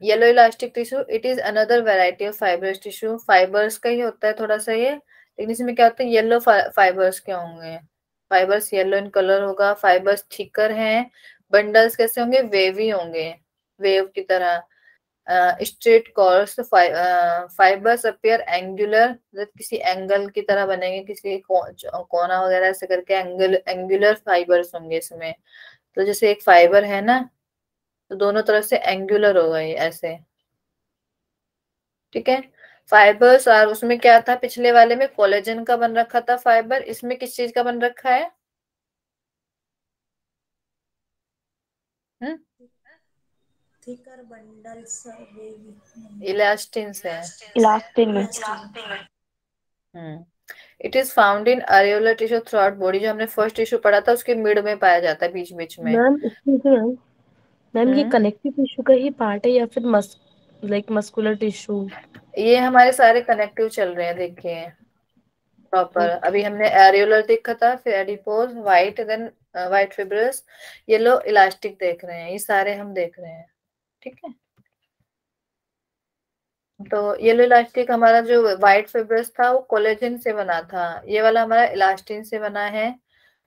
Yellow elastic tissue, it is another variety of fibrous tissue. Fibres का ही होता है थोड़ा सा ये, लेकिन इसमें क्या होता है, येलो फाइबर्स के होंगे। फाइबर्स येलो इन कलर होगा, फाइबर्स थिकर हैं। बंडल्स कैसे होंगे? वेवी होंगे, वेव की तरह। Straight cords, fibres appear angular, मतलब किसी एंगल की तरह बनेंगे, किसी कोना वगैरह ऐसे करके एंगुलर फाइबर्स होंगे इसमें। तो जैसे एक फाइबर है ना, तो दोनों तरफ से एंगुलर होगा ये ऐसे, ठीक है। फाइबर्स, और उसमें क्या था, पिछले वाले में कोलेजन का बन रखा था फाइबर, इसमें किस चीज का बन रखा है? हम्म, थिकर बंडल्स इलास्टिन से है। इलास्टिन में। Hmm. It is found in areolar tissue throughout body, जो हमने फर्स्ट टिश्यू पढ़ा था उसके मिड में पाया जाता है, बीच बीच में। Ma'am excuse me ma'am, ma'am ये हम्म। कनेक्टिव टिश्यू का ही पार्ट है या फिर मस्कुलर टिश्यू? ये हमारे सारे कनेक्टिव चल रहे हैं, देखिए प्रॉपर। अभी हमने एरियोलर देखा था, फिर adipose, white, then white fibrous, yellow elastic देख रहे हैं, ये सारे हम देख रहे हैं, ठीक है। तो येलो इलास्टिक हमारा जो व्हाइट फिब्रस था वो कोलेजन से बना था, ये वाला हमारा इलास्टिन से बना है,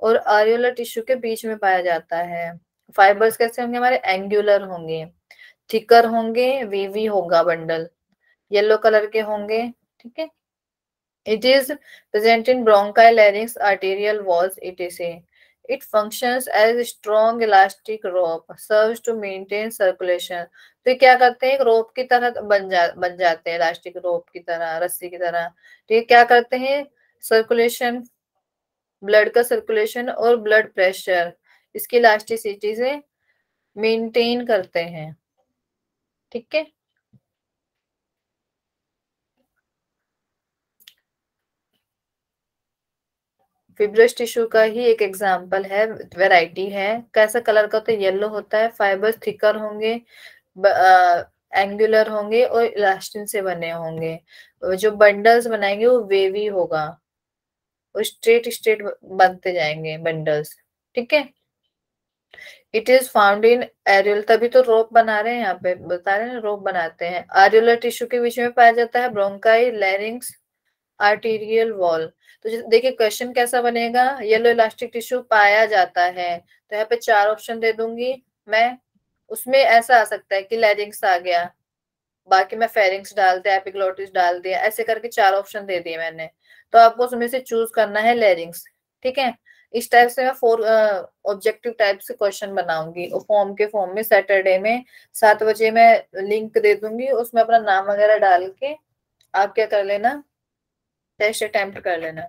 और आरियोलर टिश्यू के बीच में पाया जाता है। फाइबर्स कैसे होंगे हमारे? एंगुलर होंगे, थिकर होंगे, वीवी होगा बंडल, येलो कलर के होंगे, ठीक है। It is present in bronchi, larynx, arterial walls, etc. It functions as a strong elastic rope, serves to maintain circulation. तो ये क्या करते हैं, एक रोप की तरह बन जाते हैं, इलास्टिक रोप की तरह, रस्सी की तरह। तो ये क्या करते हैं? सर्कुलेशन, ब्लड का सर्कुलेशन और ब्लड प्रेशर, इसकी इलास्टिसिटी से मेंटेन करते हैं, ठीक है। फिब्रस टिश्यू का ही एक एग्जांपल है, वैरायटी है। कैसा कलर का? तो येलो होता है, फाइबर्स थिकर होंगे, एंगुलर होंगे और इलास्टिन से बने होंगे। जो बंडल्स बनाएंगे वो वेवी होगा, वो स्ट्रेट स्ट्रेट बनते जाएंगे बंडल्स, ठीक है। It is found in areolar, तभी तो रोप बना रहे हैं यहाँ पे, बता रहे हैं रोप बनाते हैं। आर्युलर टिश्यू के बीच में पाया जाता है, ब्रोंकाई, लैरिंक्स, आर्टीरियल वॉल। तो देखिए क्वेश्चन कैसा बनेगा, येलो इलास्टिक टिश्यू पाया जाता है, तो यहाँ पे 4 ऑप्शन दे दूंगी मैं। उसमें ऐसा आ सकता है कि लैरिंक्स आ गया, बाकी मैं फेरिंक्स डाल दिया, एपिग्लोटिस डाल दिया, ऐसे करके 4 ऑप्शन दे दिए मैंने। तो आपको उसमें से चूज करना है लैरिंक्स, ठीक है। इस टाइप से मैं 4 ऑब्जेक्टिव टाइप से क्वेश्चन बनाऊंगी, और फॉर्म में सैटरडे में 7 बजे मैं लिंक दे दूंगी, उसमें अपना नाम वगैरह डाल के आप क्या कर लेना, टेस्ट अटेम्प्ट कर लेना।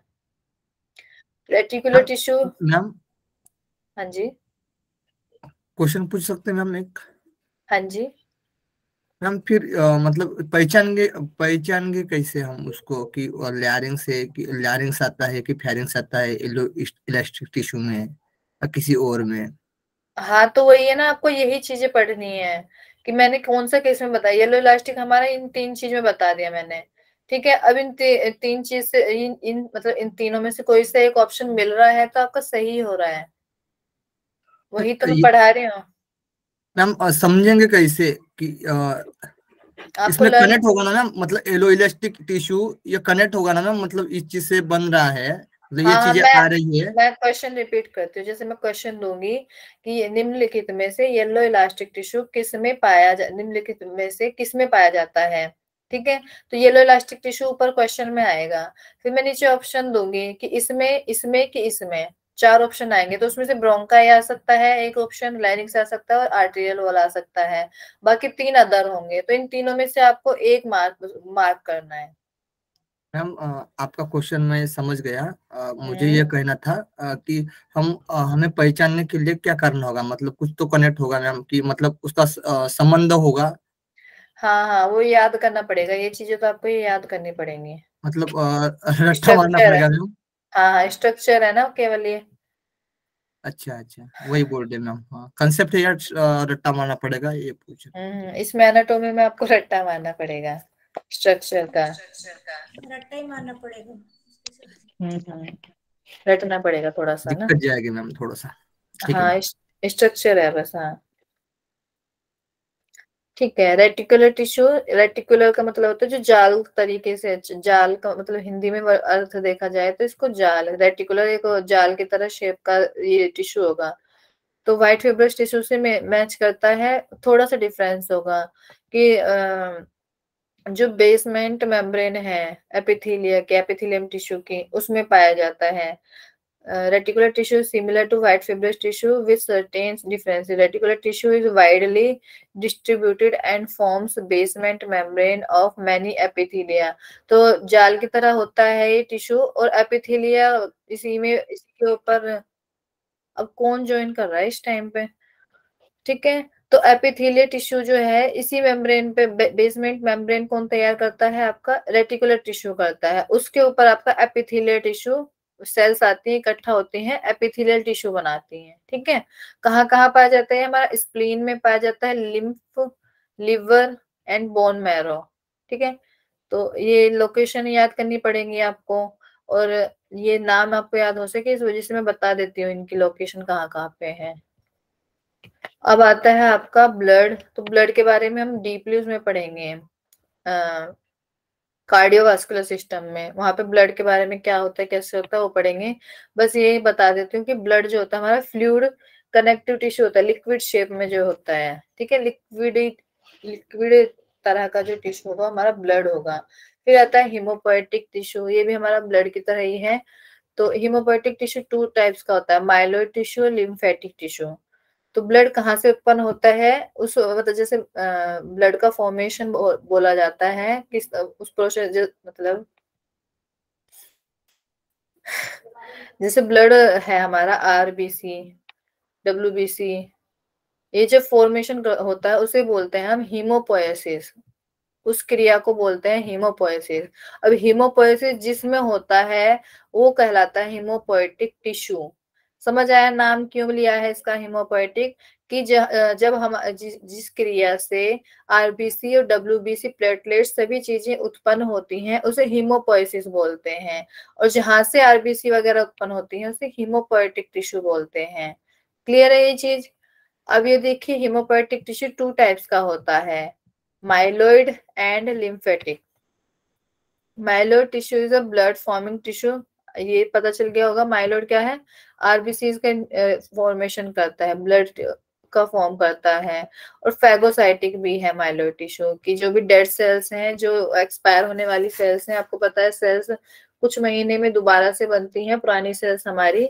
रेटिकुलर टिश्यू, मैम हाँ जी, क्वेश्चन पूछ सकते हैं मैम एक? हाँ जी। मैम फिर मतलब पहचान के कैसे हम उसको, कि लैरिंग से, कि लैरिंग्स आता है कि फेरिंग्स आता है इलास्टिक टिश्यू में या किसी और में? हाँ, तो वही है ना, आपको यही चीजें पढ़नी है कि मैंने कौन सा केस में बताया। येलो इलास्टिक हमारा इन 3 चीज में बता दिया मैंने, ठीक है, अब तीन चीज से इन मतलब इन तीनों में से कोई सा एक ऑप्शन मिल रहा है तो आपका सही हो रहा है, वही तो मैं पढ़ा रही हूँ। मैम समझेंगे कैसे कि आपको इसमें लर्न कनेक्ट होगा ना मैम, मतलब एलो इलास्टिक टिश्यू ये कनेक्ट होगा ना मैम, मतलब इस चीज से बन रहा है, मतलब ये हाँ हाँ, चीजें आ रही है। मैं क्वेश्चन रिपीट करती हूँ। जैसे मैं क्वेश्चन दूंगी कि ये निम्नलिखित में से येलो इलास्टिक टिश्यू किस में निम्नलिखित में से किस में पाया जाता है, ठीक है। तो येलो इलास्टिक टिश्यू ऊपर क्वेश्चन में आएगा, फिर मैं नीचे ऑप्शन दूंगी कि इसमें इसमें कि इसमें, चार ऑप्शन आएंगे। तो उसमें से ब्रोंकाई आ सकता है एक ऑप्शन, लैरिंक्स आ सकता है और आर्टेरियल वॉल आ सकता है, बाकी तीन अदर होंगे। तो इन तीनों में से आपको एक मार्क करना है। मैम आपका क्वेश्चन मैं समझ गया। मुझे हम्म। ये कहना था कि हमें पहचानने के लिए क्या करना होगा, मतलब कुछ तो कनेक्ट होगा मैम, कि मतलब उसका संबंध होगा, हाँ हाँ, वो याद करना पड़ेगा, ये चीजें तो आपको ये याद करनी पड़ेंगी। मतलब रट्टा मारना स्ट्रक्चर है, पड़ेगा मैम। हाँ हाँ स्ट्रक्चर है ना केवल ये। अच्छा अच्छा, वही बोल रहे मैम, हाँ कंसेप्ट है यार, रट्टा मारना पड़ेगा ये पूछ। इसमें एनाटोमी में आपको रट्टा मारना पड़ेगा स्ट्रक्चर का। रट्टा ही मारना पड़ेगा। रटना पड़ेगा थोड़ा सा ना। दिक्कत जाएगी मैम थोड़ा सा। ठीक है मैम। हाँ स्ट्रक्चर है बस, हाँ ठीक है। रेटिकुलर टिश्यू, रेटिकुलर का मतलब होता है जो जाल तरीके से, जाल का मतलब हिंदी में अर्थ देखा जाए तो इसको जाल, रेटिकुलर एक जाल की तरह शेप का ये टिश्यू होगा। तो व्हाइट फिब्रस टिश्यू से मैच करता है, थोड़ा सा डिफरेंस होगा कि जो बेसमेंट मेम्ब्रेन है एपिथेलिया के, एपिथेलियम टिश्यू की, उसमें पाया जाता है। Reticular tissue similar to white fibrous tissue with certain differences. Reticular tissue is widely distributed and forms basement membrane of many epithelia. तो जाल की तरह होता है ये टिश्यू, और एपिथेलिया इसी में, इसी के ऊपर। अब कौन ज्वाइन कर रहा है इस टाइम पे, ठीक है। तो एपिथेलियल टिश्यू जो है इसी मेम्ब्रेन पे, बेसमेंट मेम्ब्रेन कौन तैयार करता है, आपका रेटिकुलर टिश्यू करता है। उसके ऊपर आपका एपिथेलियल टिश्यू सेल्स आती हैं, इकट्ठा होती हैं, एपिथेलियल टिश्यू बनाती हैं, ठीक है। कहाँ कहाँ पाया जाता है, हमारा स्प्लीन में पाया जाता है, lymph, liver and bone marrow, ठीक है। तो ये लोकेशन याद करनी पड़ेंगी आपको, और ये नाम आपको याद हो सके इस वजह से मैं बता देती हूँ इनकी लोकेशन कहाँ कहाँ पे है। अब आता है आपका ब्लड। तो ब्लड के बारे में हम डीपली उसमें पढ़ेंगे, कार्डियोवास्कुलर सिस्टम में, वहां पे ब्लड के बारे में क्या होता है कैसे होता है वो पढ़ेंगे। बस ये बता देती हूँ कि ब्लड जो होता है हमारा फ्लूइड कनेक्टिव टिश्यू होता है, लिक्विड शेप में जो होता है, ठीक है। लिक्विड लिक्विड तरह का जो टिश्यू होगा हमारा ब्लड होगा। फिर आता है हिमोपोएटिक टिश्यू, ये भी हमारा ब्लड की तरह ही है। तो हिमोपोएटिक टिश्यू टू टाइप्स का होता है, माइलोइड टिश्यू और लिम्फेटिक टिश्यू। तो ब्लड कहाँ से उत्पन्न होता है, उस मतलब जैसे ब्लड का फॉर्मेशन बोला जाता है किस उस प्रोसेस, मतलब जैसे ब्लड है हमारा आरबीसी, डब्ल्यूबीसी, ये जो फॉर्मेशन होता है उसे बोलते हैं हम हीमोपोएसिस, उस क्रिया को बोलते हैं हीमोपोएसिस। अब हीमोपोएसिस जिसमें होता है वो कहलाता है हीमोपोएटिक टिश्यू। समझ आया नाम क्यों लिया है इसका हीमोपोएटिक, कि जब हम जिस क्रिया से आरबीसी और डब्ल्यूबीसी प्लेटलेट सभी चीजें उत्पन्न होती हैं उसे हीमोपोएसिस बोलते हैं, और जहां से आरबीसी वगैरह उत्पन्न होती हैं उसे हीमोपोएटिक टिश्यू बोलते हैं। क्लियर है ये चीज। अब ये देखिए हीमोपोएटिक टिश्यू टू टाइप्स का होता है, myeloid and lymphatic. Myeloid tissue is a blood forming tissue, ये पता चल गया होगा माइलोइड क्या है, आरबीसी का फॉर्मेशन करता है, ब्लड का फॉर्म करता है। और फैगोसाइटिक भी है माइलोइड टिश्यू की, जो भी डेड सेल्स हैं, जो एक्सपायर होने वाली सेल्स हैं, आपको पता है सेल्स कुछ महीने में दोबारा से बनती हैं, पुरानी सेल्स हमारी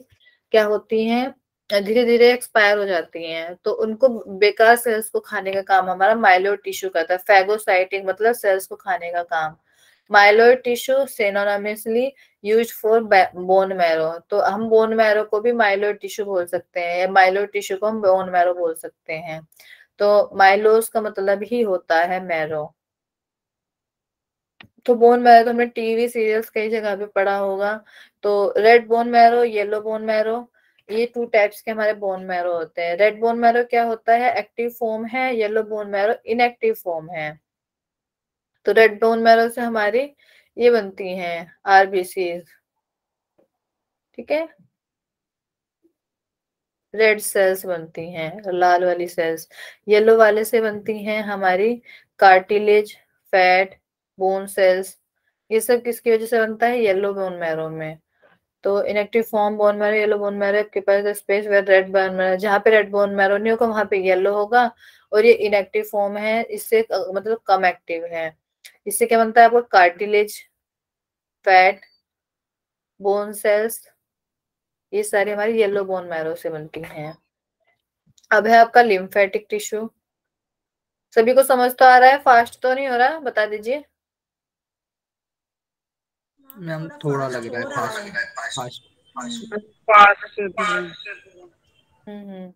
क्या होती हैं, धीरे धीरे एक्सपायर हो जाती हैं, तो उनको बेकार सेल्स को खाने का काम हमारा माइलोइड टिश्यू करता है। फैगोसाइटिक मतलब सेल्स को खाने का काम। Myeloid tissue synonymously used for bone marrow, तो हम बोन मैरो को भी माइलोइड टिश्यू बोल सकते हैं, या माइलोइड टिश्यू को हम बोन मैरो बोल सकते हैं। तो माइलोस का मतलब ही होता है मैरो। तो बोन मैरो तो हमने टीवी सीरियल्स कई जगह पे पढ़ा होगा। तो red bone marrow, yellow bone marrow, ये टू टाइप्स के हमारे बोन मैरो होते हैं। रेड बोन मैरो क्या होता है, एक्टिव फॉर्म है, yellow bone marrow inactive form है। तो रेड बोन मैरो से हमारी ये बनती हैं आरबीसीज, ठीक है। रेड सेल्स बनती हैं, लाल वाली सेल्स। येलो वाले से बनती हैं हमारी कार्टिलेज, फैट, बोन सेल्स। ये सब किसकी वजह से बनता है? येलो बोन मैरो में। तो inactive form bone marrow, yellow bone marrow के पास space where red bone marrow, जहाँ पे रेड बोन मैरो नहीं होगा वहां पे येलो होगा। और ये इनएक्टिव फॉर्म है, इससे मतलब कम एक्टिव है। इससे क्या बनता है आपका? कार्टिलेज, फैट, बोन सेल्स, ये सारी हमारी येलो बोन मैरो से बनती हैं। अब है आपका लिम्फेटिक टिश्यू। सभी को समझ तो आ रहा है? फास्ट तो नहीं हो रहा? बता दीजिए। मैम थोड़ा थोड़ा फास्ट लग रहा हो है रहा फास्ट है। फास्ट। फास्ट चल रही है। हम्म।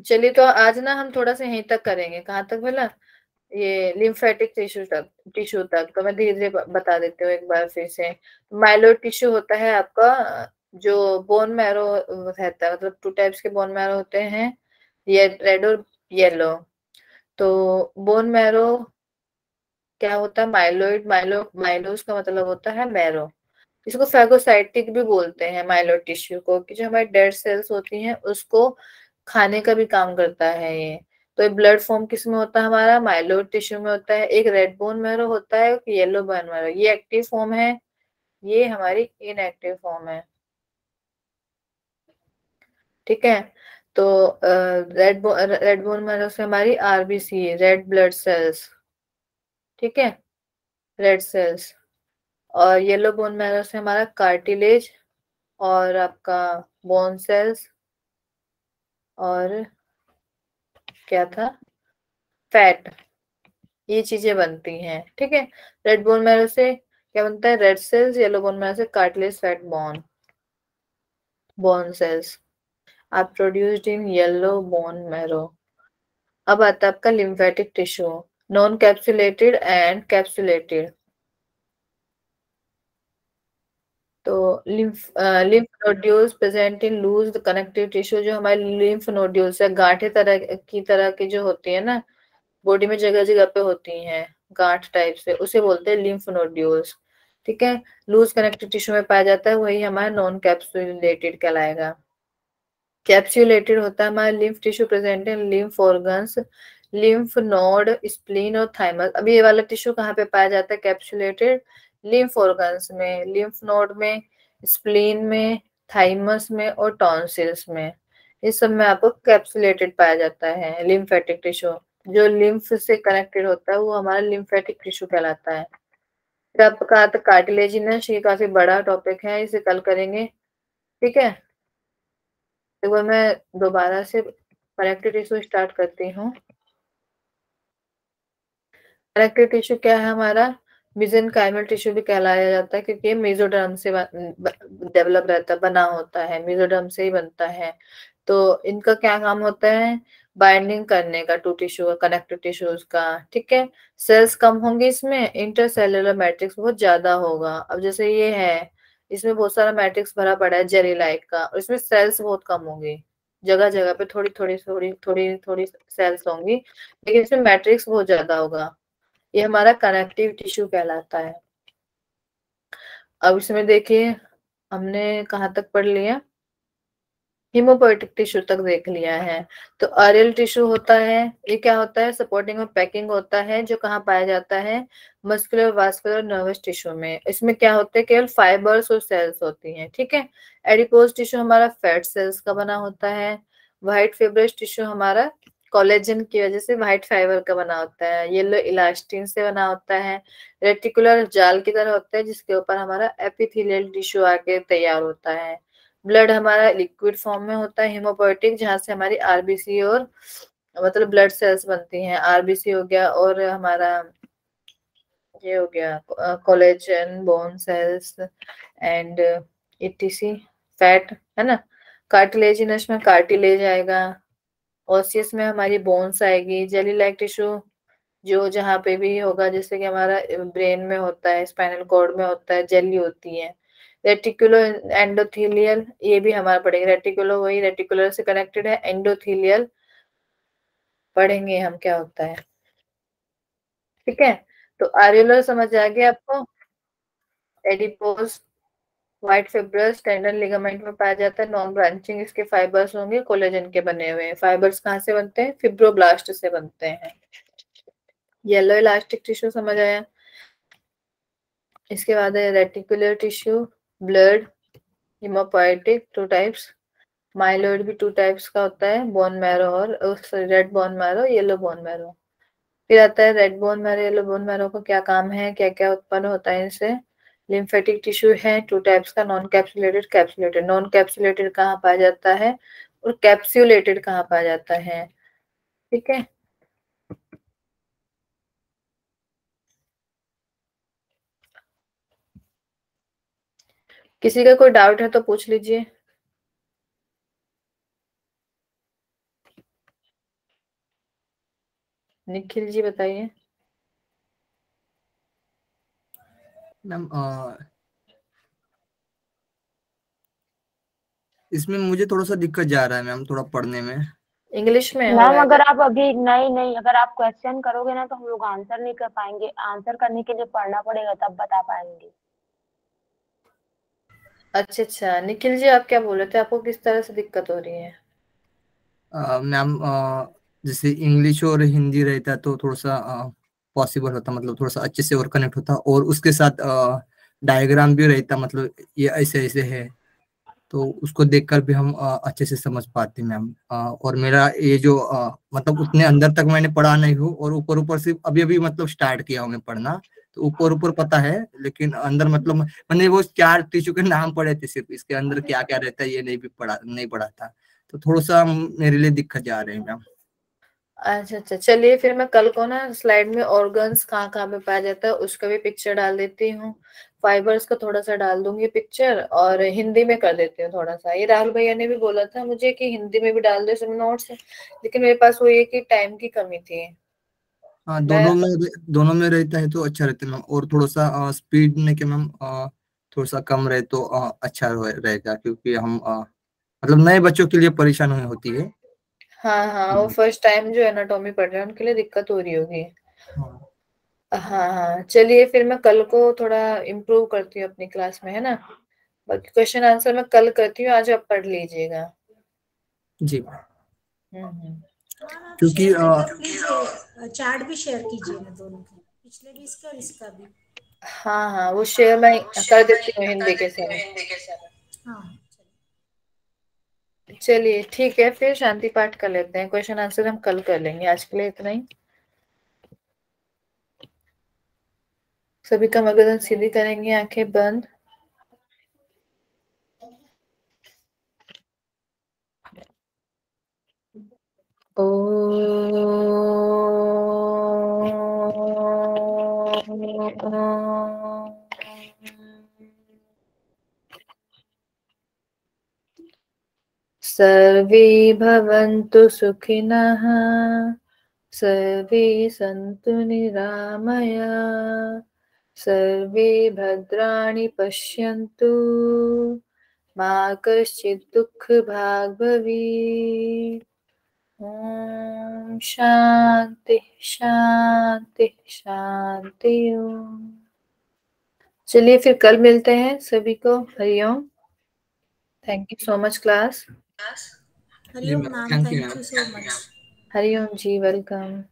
चलिए तो आज ना हम थोड़ा सा यहीं तक करेंगे। कहाँ तक बोला? ये लिम्फेटिक टिश्यू तक तो मैं धीरे धीरे बता देती हूँ एक बार फिर से। माइलोइड टिश्यू होता है आपका, जो बोन मैरो रहता है, मतलब 2 टाइप्स के बोन मैरो होते हैं, ये रेड और येलो। तो बोन मैरो क्या होता है? माइलोइड, माइलोस का मतलब होता है मैरो। इसको फैगोसाइटिक भी बोलते हैं माइलोइड टिश्यू को, कि जो हमारी डेड सेल्स होती हैं उसको खाने का भी काम करता है ये। तो ये ब्लड फॉर्म किस में होता है? हमारा माइलोइड टिश्यू में होता है। एक रेड बोन मैरो होता है, एक येलो बोन मैरो। ये एक्टिव फॉर्म है, ये हमारी इनएक्टिव फॉर्म है, ठीक है। तो रेड बोन मैरो से हमारी आरबीसी, रेड ब्लड सेल्स, ठीक है, रेड सेल्स। और येलो बोन मैरो से हमारा कार्टिलेज और आपका बोन सेल्स, और क्या था? फैट। ये चीजें बनती हैं, ठीक है। रेड बोन मैरो से क्या बनता है? Red cells. Yellow bone marrow से cartilage, fat, bone cells are produced in yellow bone marrow. अब आता है आपका lymphatic tissue, non capsulated and capsulated. तो lymph nodules present in loose connective tissue, जो हमारे लिम्फ नोड्यूल्स है, गांठे तरह की जो होती है ना, बॉडी में जगह जगह पे होती हैं गांठ टाइप से, उसे बोलते हैं लिम्फ नोड्यूल्स, ठीक है। लूज कनेक्टिव टिश्यू में पाया जाता है, वही हमारा नॉन कैप्सुलेटेड कहलाएगा। कैप्सुलेटेड होता है हमारा lymph tissue present in lymph organs, lymph node, spleen और थाइमस। अब ये वाला टिश्यू कहाँ पे पाया जाता है? कैप्सुलेटेड लिम्फ ऑर्गन्स में, लिम्फ नोड में, स्प्लीन में, थाइमस में और टॉन्सिल्स में। इस सब में आपको कैप्सुलेटेड पाया जाता है लिम्फेटिक टिश्यू। जो लिम्फ से कनेक्टेड होता है वो हमारा लिम्फेटिक टिश्यू कहलाता है। फिर आपका कहा था कार्टिलेजिनस, ये काफी बड़ा टॉपिक है, इसे कल करेंगे, ठीक है। एक बार मैं दोबारा से कनेक्टिव टिश्यू स्टार्ट करती हूँ। कनेक्टिव टिश्यू क्या है हमारा? मेसेनकाइमल टिश्यू भी कहलाया जाता है, क्योंकि ये मेसोडर्म से डेवलप रहता है, बना होता है, मेसोडर्म से ही बनता है। तो इनका क्या काम होता है? बाइंडिंग करने का टू टिश्यू, कनेक्टिव टिश्यूज का, ठीक है। सेल्स कम होंगे इसमें, इंटरसेलुलर मैट्रिक्स बहुत ज्यादा होगा। अब जैसे ये है, इसमें बहुत सारा मैट्रिक्स भरा पड़ा है जेली लाइक का, और इसमें सेल्स बहुत कम होंगी, जगह जगह पे थोड़ी थोड़ी थोड़ी थोड़ी थोड़ी सेल्स होंगी, लेकिन इसमें मैट्रिक्स बहुत ज्यादा होगा। ये हमारा कनेक्टिव टिश्यू कहलाता है। अब इसमें देखिए हमने कहाँ तक पढ़ लिया? हीमोपोएटिक टिश्यू तक देख लिया है। तो आरियल टिश्यू होता है, ये क्या होता है? सपोर्टिंग और पैकिंग होता है, जो कहाँ पाया जाता है? मस्कुलर, वास्कुलर, नर्वस टिश्यू में। इसमें क्या होते हैं? केवल फाइबर्स और सेल्स होती हैं, ठीक है। एडिपोज टिश्यू हमारा फैट सेल्स का बना होता है। व्हाइट फिब्रस टिश्यू हमारा कोलेजन की वजह से व्हाइट फाइबर का बना होता है। येलो इलास्टिन से बना होता है। रेटिकुलर जाल की तरह होता है, जिसके ऊपर हमारा एपिथेलियल टिश्यू आके तैयार होता है। ब्लड हमारा लिक्विड फॉर्म में होता है, हेमोपोएटिक, जहाँ से हमारी आरबीसी और मतलब ब्लड सेल्स बनती हैं। आरबीसी हो गया, और हमारा ये हो गया collagen, bone cells and etc, fat, है ना। कार्टिलेजिनस में कार्टिलेज आएगा। ओसियस में हमारी बोन्स आएगी। जेली लाइक टिश्यू जो जहाँ पे भी होगा, जैसे कि हमारा ब्रेन में होता है, स्पाइनल कॉर्ड में होता है, जेली होती है। रेटिकुलो एंडोथेलियल, ये भी हमारा पड़ेगा। रेटिकुलो वही रेटिकुलर से कनेक्टेड है, एंडोथेलियल पढ़ेंगे हम क्या होता है। ठीक है, तो आर्युलर समझ आ गया आपको। Adipose white fibrous tendon ligament में पाया जाता है। नॉन ब्रांचिंग इसके फाइबर्स होंगे कोलेजन के बने हुए हैं। फाइबर्स कहाँ से बनते हैं? फिब्रोब्लास्ट से बनते हैं। येलो इलास्टिक टिश्यू समझ आया। इसके बाद है reticular tissue, blood, haemopoietic, 2 types. Myeloid भी 2 टाइप्स का होता है, बोन मैरो और red bone marrow, yellow bone marrow. फिर आता है red bone marrow, yellow bone marrow का क्या काम है, क्या क्या उत्पन्न होता है इनसे। लिम्फेटिक टिश्यू है 2 टाइप्स का, non capsulated, capsulated. Non capsulated कहाँ पाया जाता है और कैप्सुलेटेड कहाँ पाया जाता है। ठीक है, किसी का कोई डाउट है तो पूछ लीजिए। निखिल जी बताइए। मैम इसमें मुझे थोड़ा सा दिक्कत जा रहा है मैम, थोड़ा पढ़ने में। इंग्लिश में हो मैम रहा है? अगर आप अभी नहीं अगर आप क्वेश्चन करोगे ना तो हम लोग आंसर नहीं कर पाएंगे। आंसर करने के लिए पढ़ना पड़ेगा तब बता पाएंगे। अच्छा अच्छा, निखिल जी आप क्या बोल रहे थे, आपको किस तरह से दिक्कत हो रही है? मैम जैसे इंग्लिश और हिंदी रहता तो थोड़ा सा पॉसिबल होता, मतलब थोड़ा सा अच्छे से और कनेक्ट होता, और उसके साथ डायग्राम भी रहता, मतलब ये ऐसे ऐसे है तो उसको देखकर भी हम अच्छे से समझ पाते मैम। और मेरा ये जो मतलब उतने अंदर तक मैंने पढ़ा नहीं हूँ, और ऊपर ऊपर से अभी अभी मतलब स्टार्ट किया हूँ मैं पढ़ना, तो ऊपर ऊपर पता है, लेकिन अंदर मतलब मैंने वो 4 टिश्यू के नाम पढ़े थे सिर्फ, इसके अंदर क्या क्या रहता है ये नहीं पढ़ा था, तो थोड़ा सा मेरे लिए दिक्कत जा रही है मैम। अच्छा अच्छा, चलिए फिर मैं कल को ना स्लाइड में ऑर्गन्स कहाँ कहाँ पे पाया जाता है उसका भी पिक्चर डाल देती हूँ। फाइबर्स का थोड़ा सा डाल दूंगी पिक्चर, और हिंदी में कर देती हूँ थोड़ा सा। ये राहुल भैया ने भी बोला था मुझे कि हिंदी में भी डाल दे सब नोट्स, लेकिन मेरे पास वो ये कि टाइम की कमी थी। हाँ, मैं दोनों में रहता है तो अच्छा रहता है मैम, और थोड़ा सा स्पीड में के मैम थोड़ा सा कम रहे तो अच्छा रहेगा, क्योंकि हम मतलब नए बच्चों के लिए परेशानी होती है। हाँ हाँ, वो फर्स्ट टाइम जो एनाटॉमी पढ़ रहे हैं उनके लिए दिक्कत हो रही होगी। हाँ हाँ हाँ, चलिए फिर मैं कल को थोड़ा इम्प्रूव करती हूँ अपनी क्लास में, है ना। बाकी क्वेश्चन आंसर मैं कल करती हूँ, आज आप पढ़ लीजिएगा। जी, हम्म। हाँ आप क्योंकि शेयर मतलब प्लीज चार्ट भी शेयर कीजिए ना दोनों के, पिछले भी इसका और इसका भी। हाँ हाँ, वो शेयर मैं कर देती हूँ हिंदी के साथ। हाँ चलिए ठीक है, फिर शांति पाठ कर लेते हैं, क्वेश्चन आंसर हम कल कर लेंगे। आज के लिए इतना ही। सभी कमर गर्दन सीधी करेंगे, आंखें बंद। ओ सर्वे भवन्तु सुखिनः, सर्वे सन्तु निरामया, सर्वे भद्राणि पश्यन्तु, मा कश्चित् दुःखभाग् भवेत्। ओम शांति शांति शांति ओम। चलिए फिर कल मिलते हैं सभी को। हरिओम। Thank you so much class. जी हरिओम ma'am, ma'am, thank you thank ma'am. You so much. हरिओम जी, वेलकम।